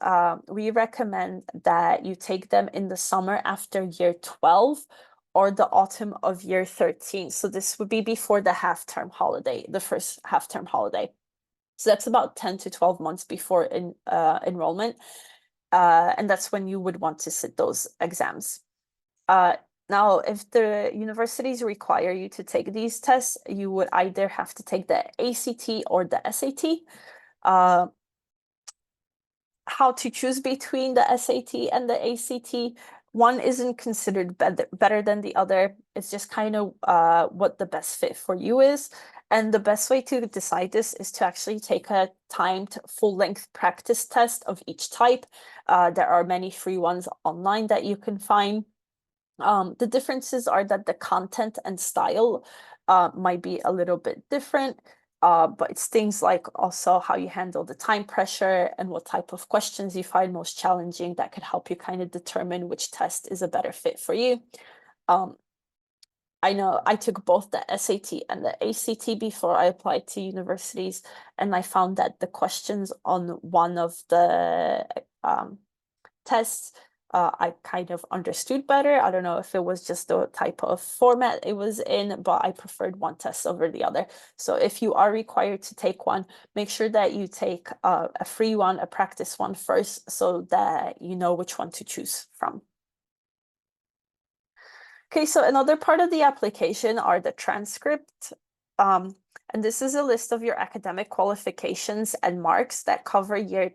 we recommend that you take them in the summer after year 12 or the autumn of year 13. So this would be before the half-term holiday, the first half-term holiday. So that's about 10 to 12 months before enrollment. And that's when you would want to sit those exams. Now, if the universities require you to take these tests, you would either have to take the ACT or the SAT. How to choose between the SAT and the ACT? One isn't considered better than the other. It's just kind of what the best fit for you is. And the best way to decide this is to actually take a timed full-length practice test of each type. There are many free ones online that you can find. The differences are that the content and style might be a little bit different, but it's things like also how you handle the time pressure and what type of questions you find most challenging that could help you kind of determine which test is a better fit for you. I know I took both the SAT and the ACT before I applied to universities, and I found that the questions on one of the tests I kind of understood better. I don't know if it was just the type of format it was in, but I preferred one test over the other. So if you are required to take one, make sure that you take a free one, a practice one first, so that you know which one to choose from. Okay, so another part of the application are the transcript. And this is a list of your academic qualifications and marks that cover years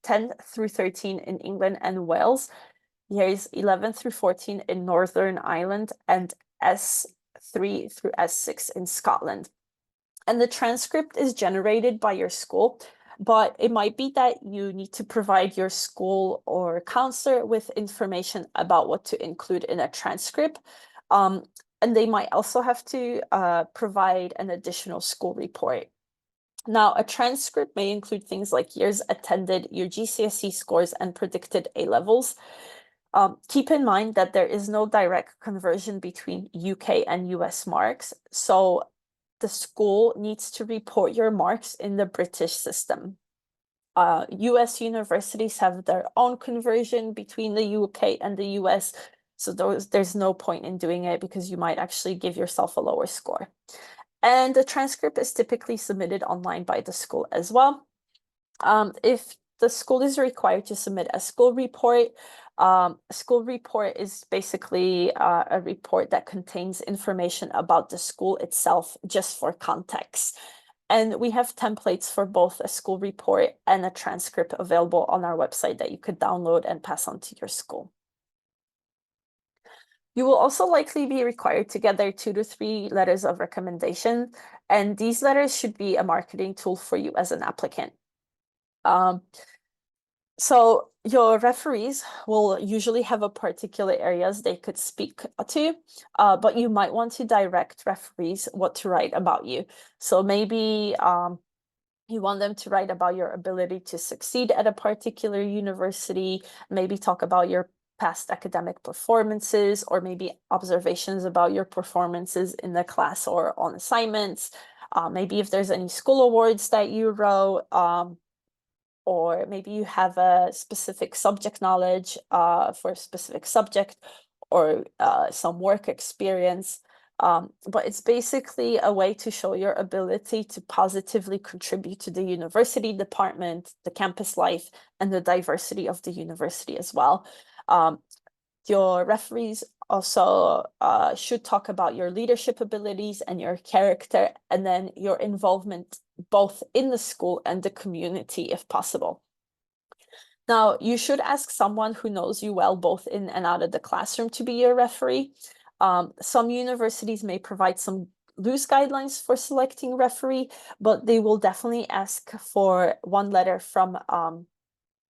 10 through 13 in England and Wales, years 11 through 14 in Northern Ireland, and S3 through S6 in Scotland. And the transcript is generated by your school, but it might be that you need to provide your school or counselor with information about what to include in a transcript. And they might also have to provide an additional school report. Now, a transcript may include things like years attended, your GCSE scores, and predicted A levels. Keep in mind that there is no direct conversion between UK and US marks, so the school needs to report your marks in the British system. US universities have their own conversion between the UK and the US, so there's no point in doing it because you might actually give yourself a lower score. And the transcript is typically submitted online by the school as well. If the school is required to submit a school report is basically a report that contains information about the school itself, just for context. And we have templates for both a school report and a transcript available on our website that you could download and pass on to your school. You will also likely be required to gather 2 to 3 letters of recommendation, and these letters should be a marketing tool for you as an applicant. So your referees will usually have a particular areas they could speak to, but you might want to direct referees what to write about you. So maybe you want them to write about your ability to succeed at a particular university, maybe talk about your past academic performances, or maybe observations about your performances in the class or on assignments. Maybe if there's any school awards that you wrote, or maybe you have a specific subject knowledge for a specific subject, or some work experience. But it's basically a way to show your ability to positively contribute to the university department, the campus life, and the diversity of the university as well. Your referees also should talk about your leadership abilities and your character, and then your involvement both in the school and the community if possible. Now, you should ask someone who knows you well, both in and out of the classroom, to be your referee. Some universities may provide some loose guidelines for selecting referee, but they will definitely ask for one letter from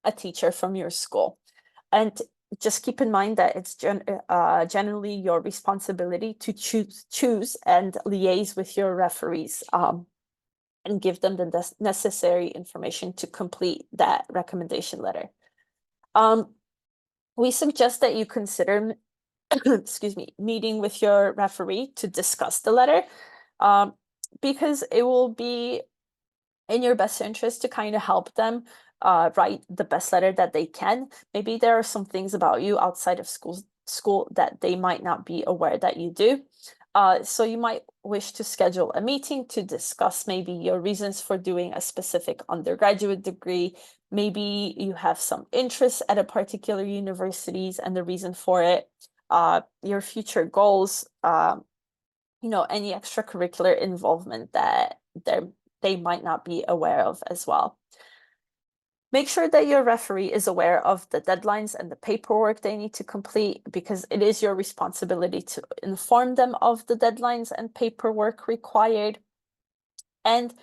a teacher from your school. And just keep in mind that it's generally your responsibility to choose and liaise with your referees and give them the necessary information to complete that recommendation letter. We suggest that you consider, excuse me, meeting with your referee to discuss the letter, because it will be in your best interest to kind of help them write the best letter that they can. Maybe there are some things about you outside of school that they might not be aware that you do. So you might wish to schedule a meeting to discuss maybe your reasons for doing a specific undergraduate degree. Maybe you have some interest at a particular universities and the reason for it, your future goals, you know, any extracurricular involvement that they might not be aware of as well. Make sure that your referee is aware of the deadlines and the paperwork they need to complete, because it is your responsibility to inform them of the deadlines and paperwork required. And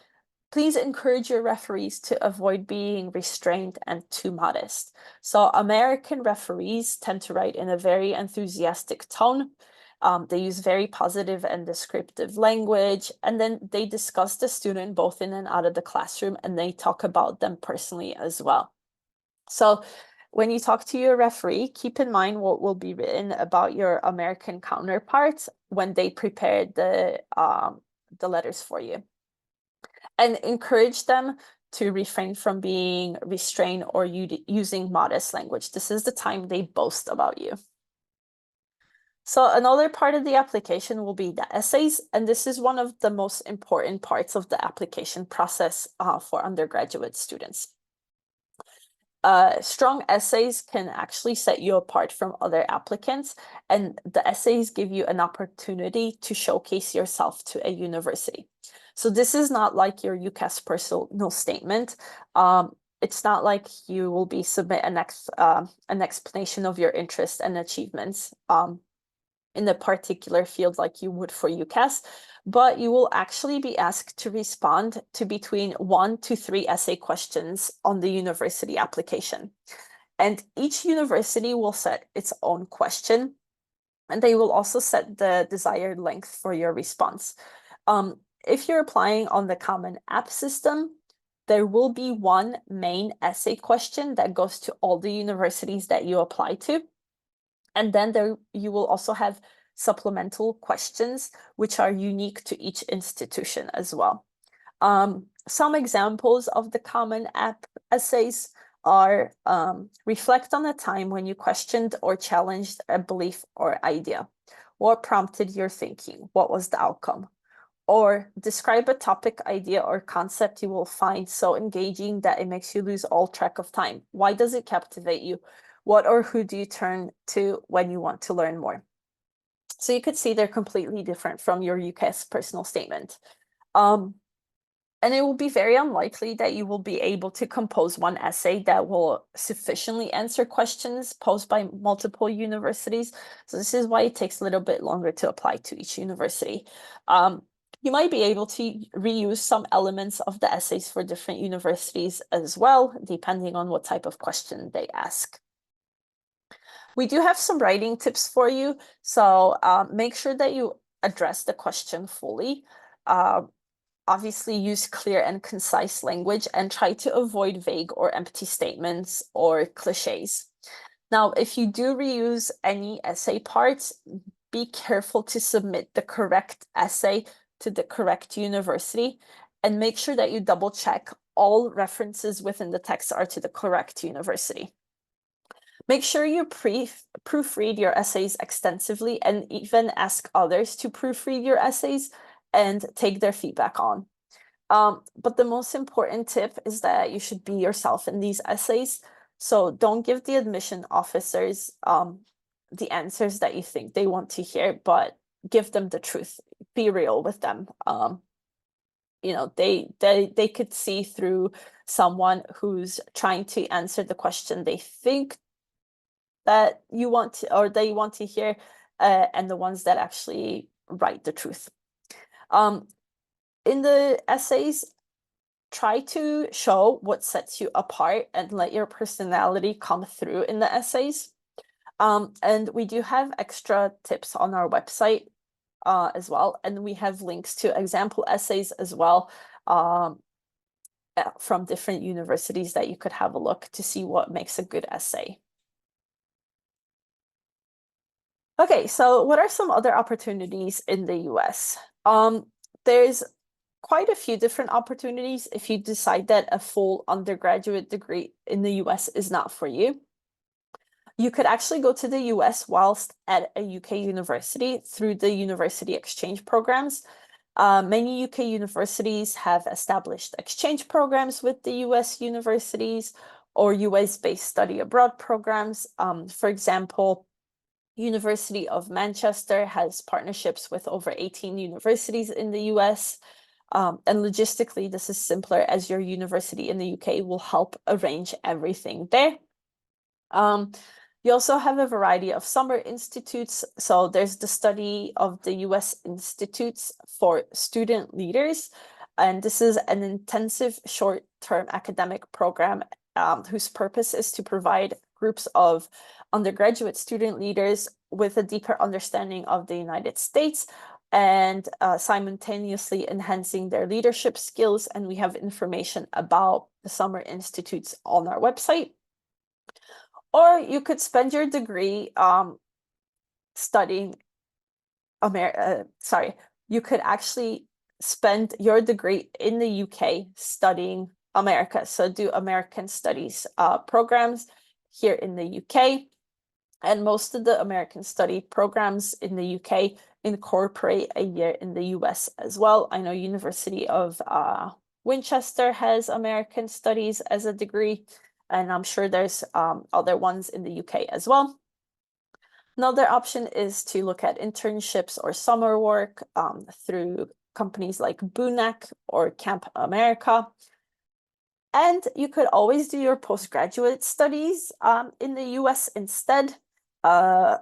please encourage your referees to avoid being restrained and too modest. So American referees tend to write in a very enthusiastic tone. They use very positive and descriptive language, and then they discuss the student both in and out of the classroom, and they talk about them personally as well. So when you talk to your referee, keep in mind what will be written about your American counterparts when they prepare the letters for you. And encourage them to refrain from being restrained or using modest language. This is the time they boast about you. So another part of the application will be the essays, and this is one of the most important parts of the application process for undergraduate students. Strong essays can actually set you apart from other applicants, and the essays give you an opportunity to showcase yourself to a university. So this is not like your UCAS personal statement. It's not like you will be submit an explanation of your interest and achievements in a particular field like you would for UCAS, but you will actually be asked to respond to between 1 to 3 essay questions on the university application. And each university will set its own question, and they will also set the desired length for your response. If you're applying on the Common App system, there will be one main essay question that goes to all the universities that you apply to. And then you will also have supplemental questions, which are unique to each institution as well. Some examples of the Common App essays are reflect on a time when you questioned or challenged a belief or idea. What prompted your thinking? What was the outcome? Or describe a topic, idea, or concept you will find so engaging that it makes you lose all track of time. Why does it captivate you? What or who do you turn to when you want to learn more? So you could see they're completely different from your UCAS personal statement. And it will be very unlikely that you will be able to compose one essay that will sufficiently answer questions posed by multiple universities. So this is why it takes a little bit longer to apply to each university. You might be able to reuse some elements of the essays for different universities as well, depending on what type of question they ask. We do have some writing tips for you, so make sure that you address the question fully. Obviously, use clear and concise language and try to avoid vague or empty statements or cliches. Now, if you do reuse any essay parts, be careful to submit the correct essay to the correct university and make sure that you double check all references within the text are to the correct university. Make sure you proofread your essays extensively and even ask others to proofread your essays and take their feedback on. But the most important tip is that you should be yourself in these essays. So don't give the admission officers the answers that you think they want to hear, but give them the truth. Be real with them. They could see through someone who's trying to answer the question they think that you want to, or they want to hear, and the ones that actually write the truth. In the essays, try to show what sets you apart and let your personality come through in the essays. And we do have extra tips on our website as well. And we have links to example essays as well from different universities that you could have a look to see what makes a good essay. Okay, so what are some other opportunities in the US? There's quite a few different opportunities if you decide that a full undergraduate degree in the US is not for you. You could actually go to the US whilst at a UK university through the university exchange programs. Many UK universities have established exchange programs with the US universities or US-based study abroad programs. For example, University of Manchester has partnerships with over 18 universities in the US. And logistically, this is simpler as your university in the UK will help arrange everything there. You also have a variety of summer institutes. So there's the study of the US Institutes for Student Leaders. And this is an intensive short-term academic program whose purpose is to provide groups of undergraduate student leaders with a deeper understanding of the United States and simultaneously enhancing their leadership skills. And we have information about the summer institutes on our website. Or you could spend your degree studying you could actually spend your degree in the UK studying America. So do American studies programs here in the UK. And most of the American study programs in the UK incorporate a year in the US as well. I know University of Winchester has American studies as a degree, and I'm sure there's other ones in the UK as well. Another option is to look at internships or summer work through companies like BUNAC or Camp America. And you could always do your postgraduate studies in the US instead.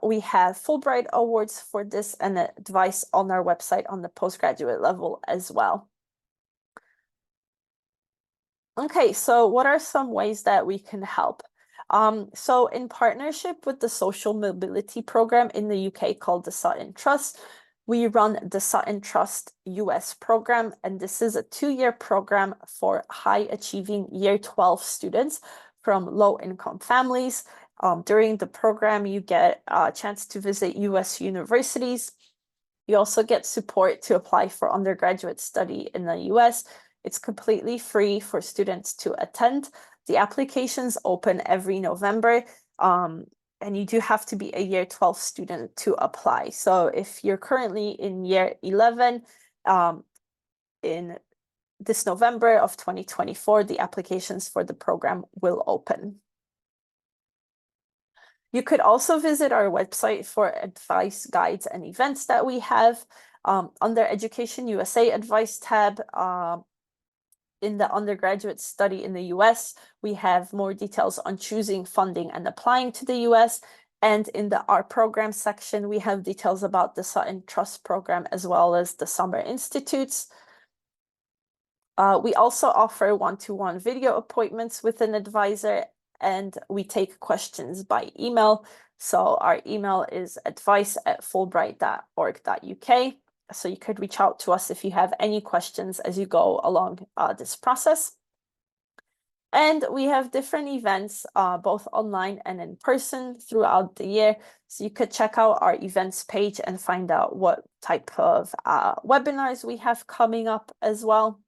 We have Fulbright awards for this and advice on our website on the postgraduate level as well. Okay, so what are some ways that we can help? So in partnership with the Social Mobility Program in the UK called the Sutton Trust, we run the Sutton Trust US program, and this is a 2-year program for high-achieving Year 12 students from low-income families. During the program, you get a chance to visit US universities. You also get support to apply for undergraduate study in the US. It's completely free for students to attend. The applications open every November, and you do have to be a Year 12 student to apply. So if you're currently in Year 11, in this November of 2024, the applications for the program will open. You could also visit our website for advice, guides, and events that we have. Under Education USA Advice tab, in the undergraduate study in the US, we have more details on choosing funding and applying to the US. And in the Our Program section, we have details about the Sutton Trust program as well as the Summer Institutes. We also offer one-to-one video appointments with an advisor, and we take questions by email. So our email is advice@fulbright.org.uk. So you could reach out to us if you have any questions as you go along this process. And we have different events, both online and in person throughout the year. So you could check out our events page and find out what type of webinars we have coming up as well.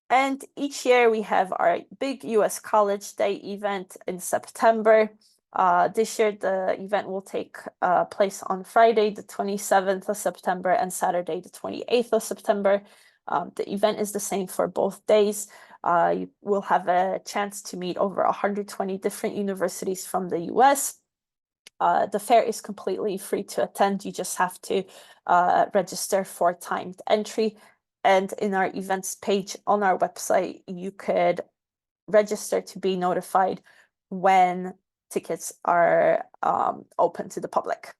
And each year we have our big US College Day event in September. This year, the event will take place on Friday, the 27th of September, and Saturday, the 28th of September. The event is the same for both days. You will have a chance to meet over 120 different universities from the US. The fair is completely free to attend. You just have to register for timed entry. And in our events page on our website, you could register to be notified when tickets are open to the public.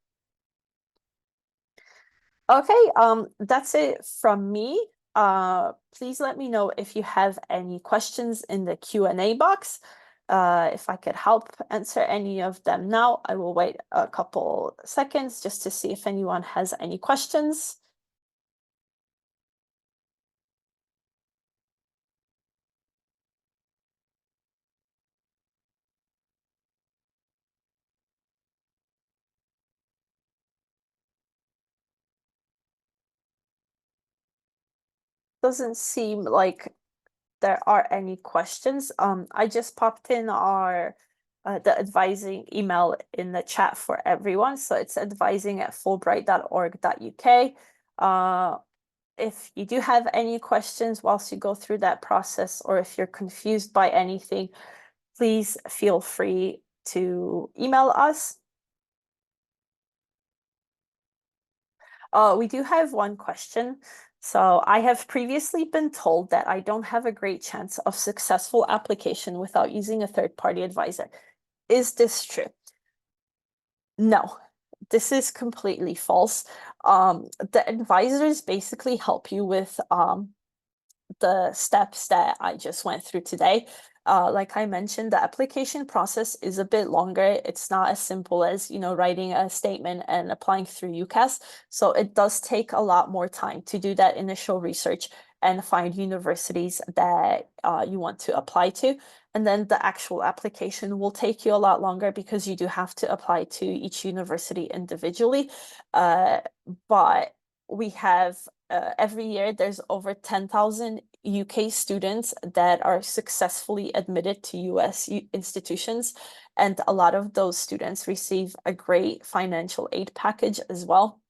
Okay, that's it from me. Please let me know if you have any questions in the Q&A box. If I could help answer any of them now, I will wait a couple seconds just to see if anyone has any questions. Doesn't seem like there are any questions. I just popped in our the advising email in the chat for everyone. So it's advising@fulbright.org.uk. If you do have any questions whilst you go through that process, or if you're confused by anything, please feel free to email us. We do have one question. So I have previously been told that I don't have a great chance of successful application without using a third-party advisor. Is this true? No, this is completely false. The advisors basically help you with the steps that I just went through today. Like I mentioned, the application process is a bit longer. It's not as simple as, writing a statement and applying through UCAS. So it does take a lot more time to do that initial research and find universities that you want to apply to. And then the actual application will take you a lot longer because you do have to apply to each university individually. But we have every year there's over 10,000 UK students that are successfully admitted to US institutions, and a lot of those students receive a great financial aid package as well.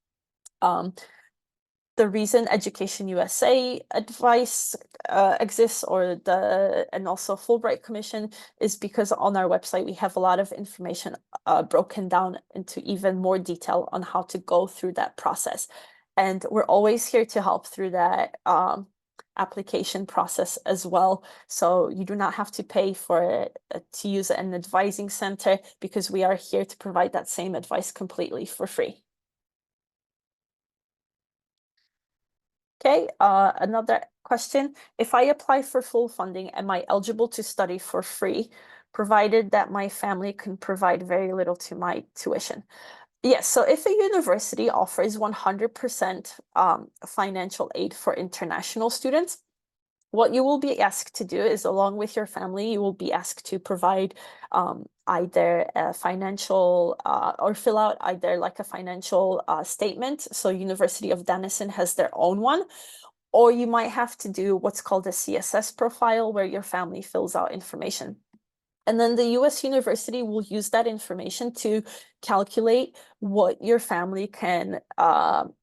The reason Education USA advice exists, and also Fulbright Commission, is because on our website we have a lot of information broken down into even more detail on how to go through that process. And we're always here to help through that application process as well. So you do not have to pay for to use an advising center, because we are here to provide that same advice completely for free. Okay, another question. If I apply for full funding, am I eligible to study for free, provided that my family can provide very little to my tuition? Yes, so if a university offers 100% financial aid for international students, what you will be asked to do is, along with your family, you will be asked to provide either a financial or fill out either like a financial statement. So University of Denison has their own one, or you might have to do what's called a CSS profile, where your family fills out information. And then the US university will use that information to calculate what your family can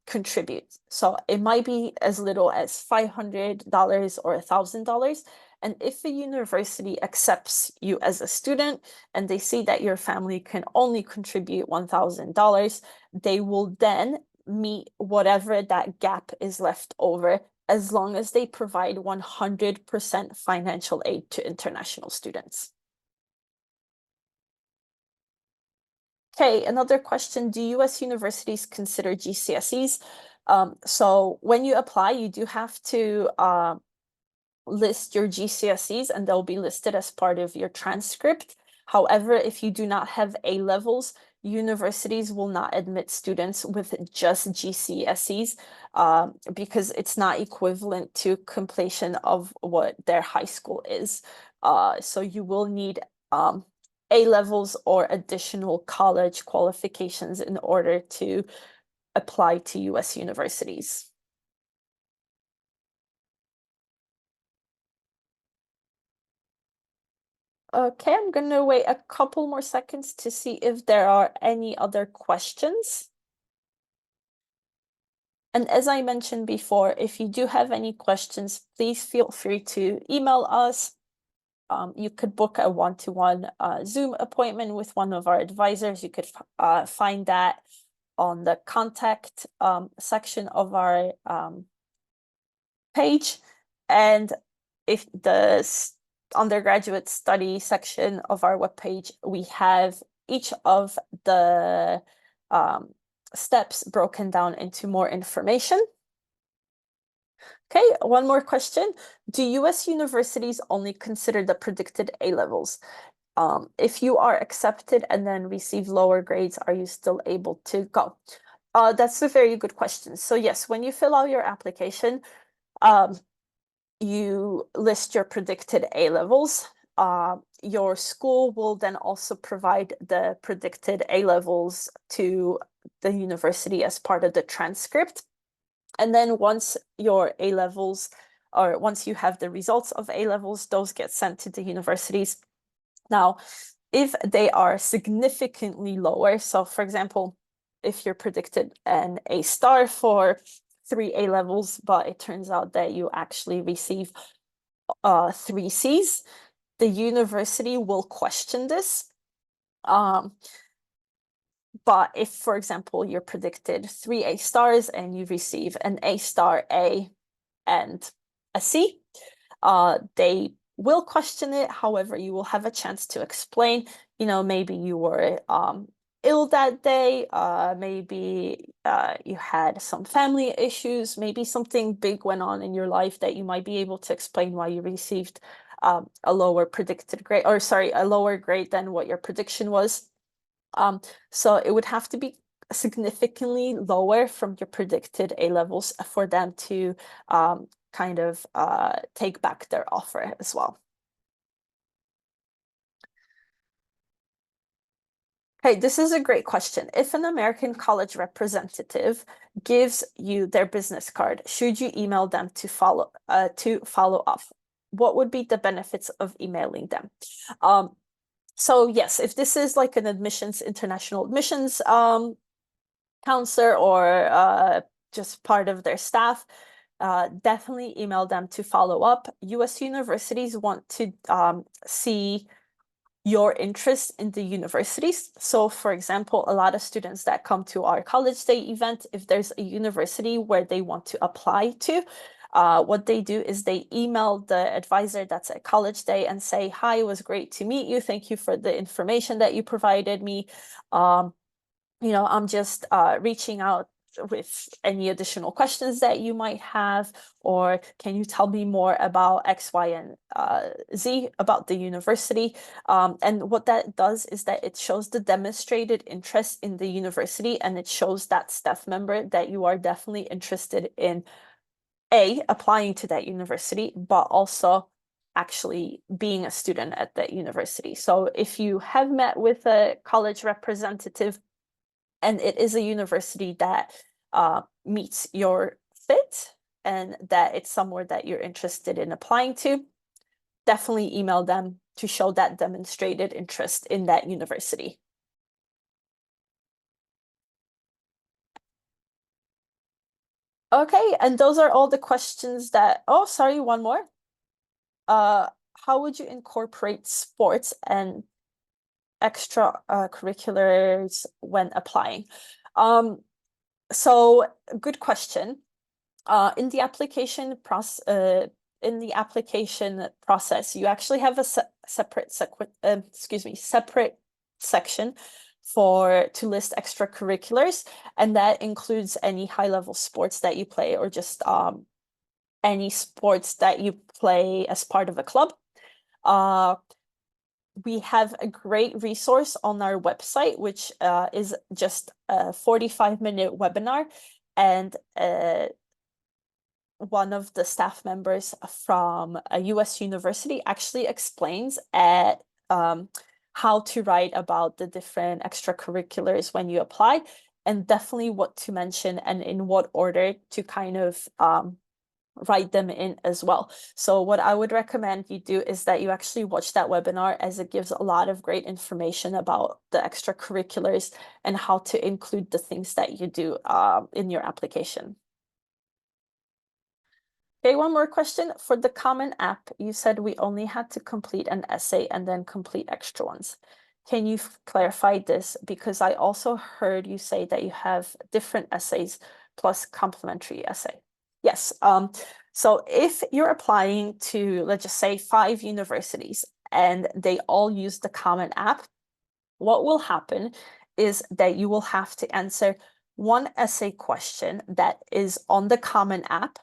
contribute. So it might be as little as $500 or $1,000. And if a university accepts you as a student and they see that your family can only contribute $1,000, they will then meet whatever that gap is left over, as long as they provide 100% financial aid to international students. Okay, another question. Do US universities consider GCSEs? So when you apply, you do have to list your GCSEs, and they'll be listed as part of your transcript. However, if you do not have A levels, universities will not admit students with just GCSEs because it's not equivalent to completion of what their high school is. So you will need A levels or additional college qualifications in order to apply to US universities. Okay, I'm gonna wait a couple more seconds to see if there are any other questions. And as I mentioned before, if you do have any questions, please feel free to email us. You could book a one-to-one Zoom appointment with one of our advisors. You could find that on the contact section of our page. And if the undergraduate study section of our webpage, we have each of the steps broken down into more information. Okay, one more question. Do US universities only consider the predicted A levels? If you are accepted and then receive lower grades, are you still able to go? That's a very good question. So yes, when you fill out your application, you list your predicted A levels. Your school will then also provide the predicted A levels to the university as part of the transcript. And then once your A levels, or once you have the results of A levels, those get sent to the universities. Now, if they are significantly lower, so for example, if you're predicted an A star for 3 A levels, but it turns out that you actually receive 3 Cs, the university will question this. But if, for example, you're predicted 3 A stars and you receive an A star, A, and a C, they will question it. However, you will have a chance to explain, maybe you were ill that day, maybe you had some family issues, maybe something big went on in your life that you might be able to explain why you received a lower predicted grade, or sorry, a lower grade than what your prediction was. So it would have to be significantly lower from your predicted A levels for them to kind of take back their offer as well. Okay, this is a great question. If an American college representative gives you their business card, should you email them to follow up? What would be the benefits of emailing them? So yes, if this is like an international admissions counselor or just part of their staff, definitely email them to follow up. US universities want to see your interest in the universities. So for example, a lot of students that come to our college day event, if there's a university where they want to apply to, what they do is they email the advisor that's at college day and say, hi, it was great to meet you. Thank you for the information that you provided me. I'm just reaching out with any additional questions that you might have, or can you tell me more about X, Y, and Z about the university? And what that does is that it shows the demonstrated interest in the university, and it shows that staff member that you are definitely interested in applying to that university, but also actually being a student at that university. So if you have met with a college representative and it is a university that meets your fit and that it's somewhere that you're interested in applying to, definitely email them to show that demonstrated interest in that university. Okay, and those are all the questions that, oh, sorry, one more. How would you incorporate sports and extra curriculars when applying? So good question. In the application process, you actually have a separate section to list extracurriculars, and that includes any high-level sports that you play or just any sports that you play as part of a club. we have a great resource on our website, which is just a 45-minute webinar, and one of the staff members from a US university actually explains at how to write about the different extracurriculars when you apply, and definitely what to mention and in what order to kind of write them in as well. So what I would recommend you do is that you actually watch that webinar, as it gives a lot of great information about the extracurriculars and how to include the things that you do in your application. Okay, one more question. For the Common App, you said we only had to complete an essay and then complete extra ones. Can you clarify this? Because I also heard you say that you have different essays plus complimentary essay. Yes. So if you're applying to, let's just say, 5 universities and they all use the Common App, what will happen is that you will have to answer one essay question that is on the Common App,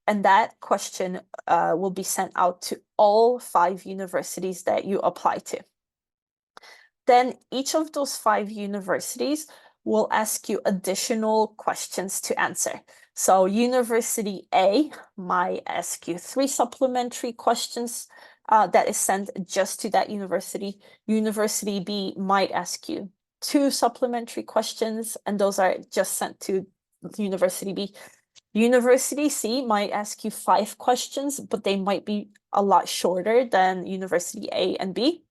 and that question will be sent out to all 5 universities that you apply to. Then each of those 5 universities will ask you additional questions to answer. So University A might ask you 3 supplementary questions that is sent just to that university. University B might ask you 2 supplementary questions, and those are just sent to University B. University C might ask you 5 questions, but they might be a lot shorter than University A and B.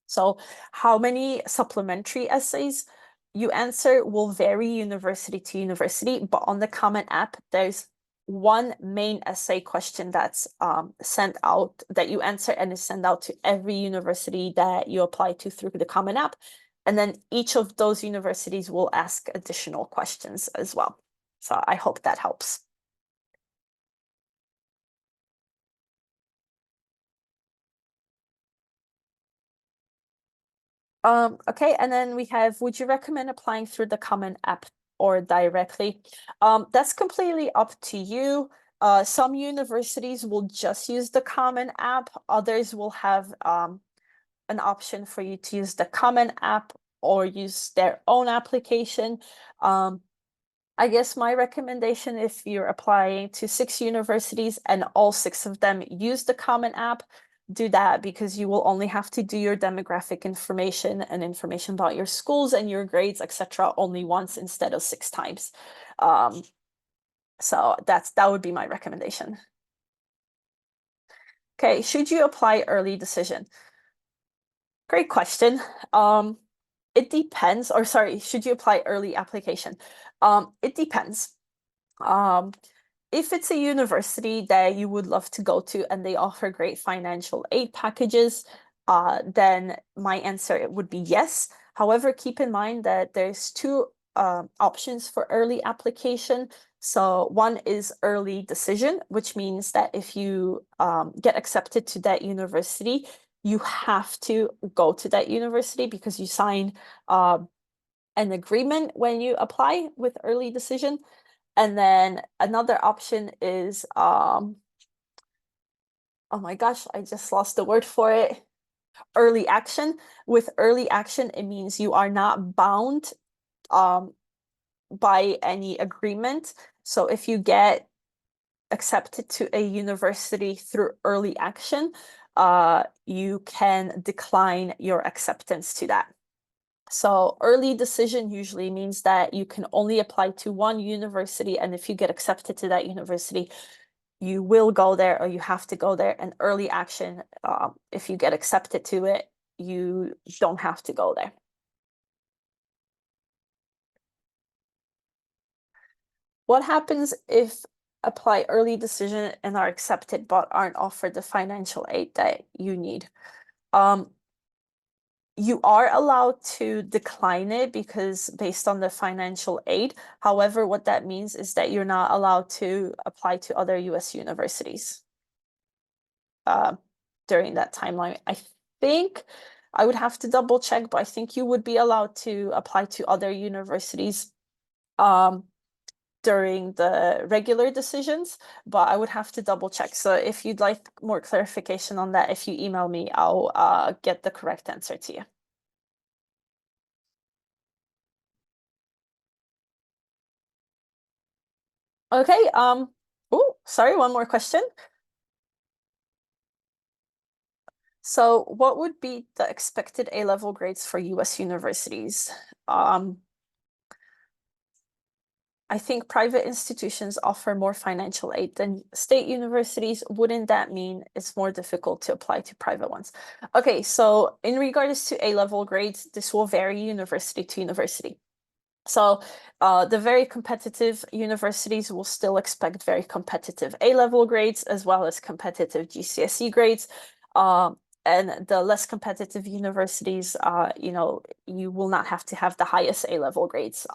So how many supplementary essays you answer will vary university to university, but on the Common App, there's one main essay question that's sent out that you answer and is sent out to every university that you apply to through the Common App. And then each of those universities will ask additional questions as well. So I hope that helps. Okay, and then we have, would you recommend applying through the Common App or directly? That's completely up to you. Some universities will just use the Common App. Others will have an option for you to use the Common App or use their own application. I guess my recommendation, if you're applying to 6 universities and all 6 of them use the Common App, do that, because you will only have to do your demographic information and information about your schools and your grades, etc., only once instead of 6 times. So that would be my recommendation. Okay, should you apply early decision? Great question. It depends, or sorry, should you apply early application? It depends. If it's a university that you would love to go to and they offer great financial aid packages, then my answer would be yes. However, keep in mind that there's 2 options for early application. So one is early decision, which means that if you get accepted to that university, you have to go to that university because you sign an agreement when you apply with early decision. And then another option is, oh my gosh, I just lost the word for it. Early action. With early action, it means you are not bound by any agreement. So if you get accepted to a university through early action, you can decline your acceptance to that. So early decision usually means that you can only apply to one university, and if you get accepted to that university, you will go there or you have to go there. And early action, if you get accepted to it, you don't have to go there. What happens if apply early decision and are accepted but aren't offered the financial aid that you need? You are allowed to decline it because based on the financial aid. However, what that means is that you're not allowed to apply to other US universities during that timeline. I think I would have to double check, but I think you would be allowed to apply to other universities during the regular decisions, but I would have to double check. So if you'd like more clarification on that, if you email me, I'll get the correct answer to you. Okay, oh, sorry, one more question. So what would be the expected A-level grades for US universities? I think private institutions offer more financial aid than state universities. Wouldn't that mean it's more difficult to apply to private ones? Okay, so in regards to A-level grades, this will vary university to university. So the very competitive universities will still expect very competitive A-level grades as well as competitive GCSE grades. And the less competitive universities, you will not have to have the highest A-level grades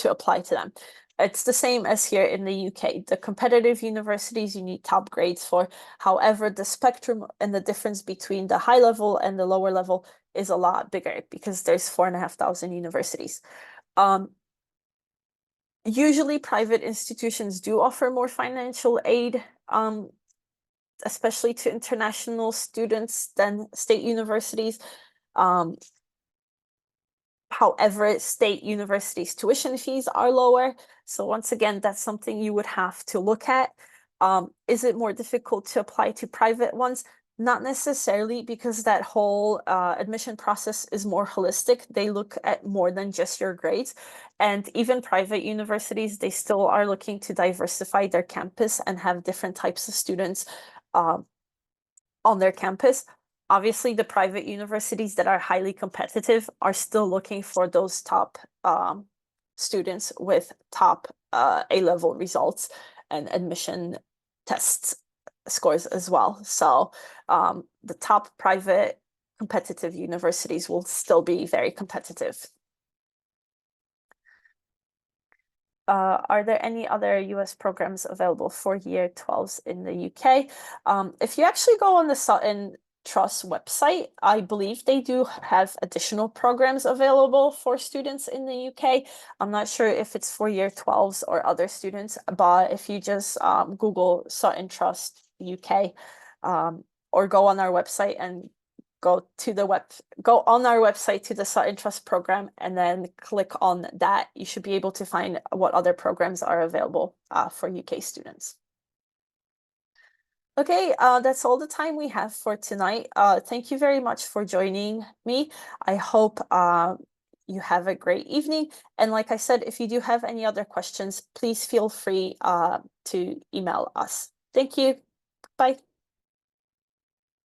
to apply to them. It's the same as here in the UK. The competitive universities, you need top grades for. However, the spectrum and the difference between the high level and the lower level is a lot bigger because there's 4,500 universities. Usually private institutions do offer more financial aid, especially to international students than state universities. However, state universities' tuition fees are lower. So once again, that's something you would have to look at. Is it more difficult to apply to private ones? Not necessarily, because that whole admission process is more holistic. They look at more than just your grades. And even private universities, they still are looking to diversify their campus and have different types of students on their campus. Obviously, the private universities that are highly competitive are still looking for those top students with top A-level results and admission test scores as well. So the top private competitive universities will still be very competitive. Are there any other US programs available for year 12s in the UK? If you actually go on the Sutton Trust website, I believe they do have additional programs available for students in the UK. I'm not sure if it's for year 12s or other students, but if you just Google Sutton Trust UK or go on our website and go on our website to the Sutton Trust program and then click on that. You should be able to find what other programs are available for UK students. Okay, that's all the time we have for tonight. Thank you very much for joining me. I hope you have a great evening. And like I said, if you do have any other questions, please feel free to email us. Thank you. Bye.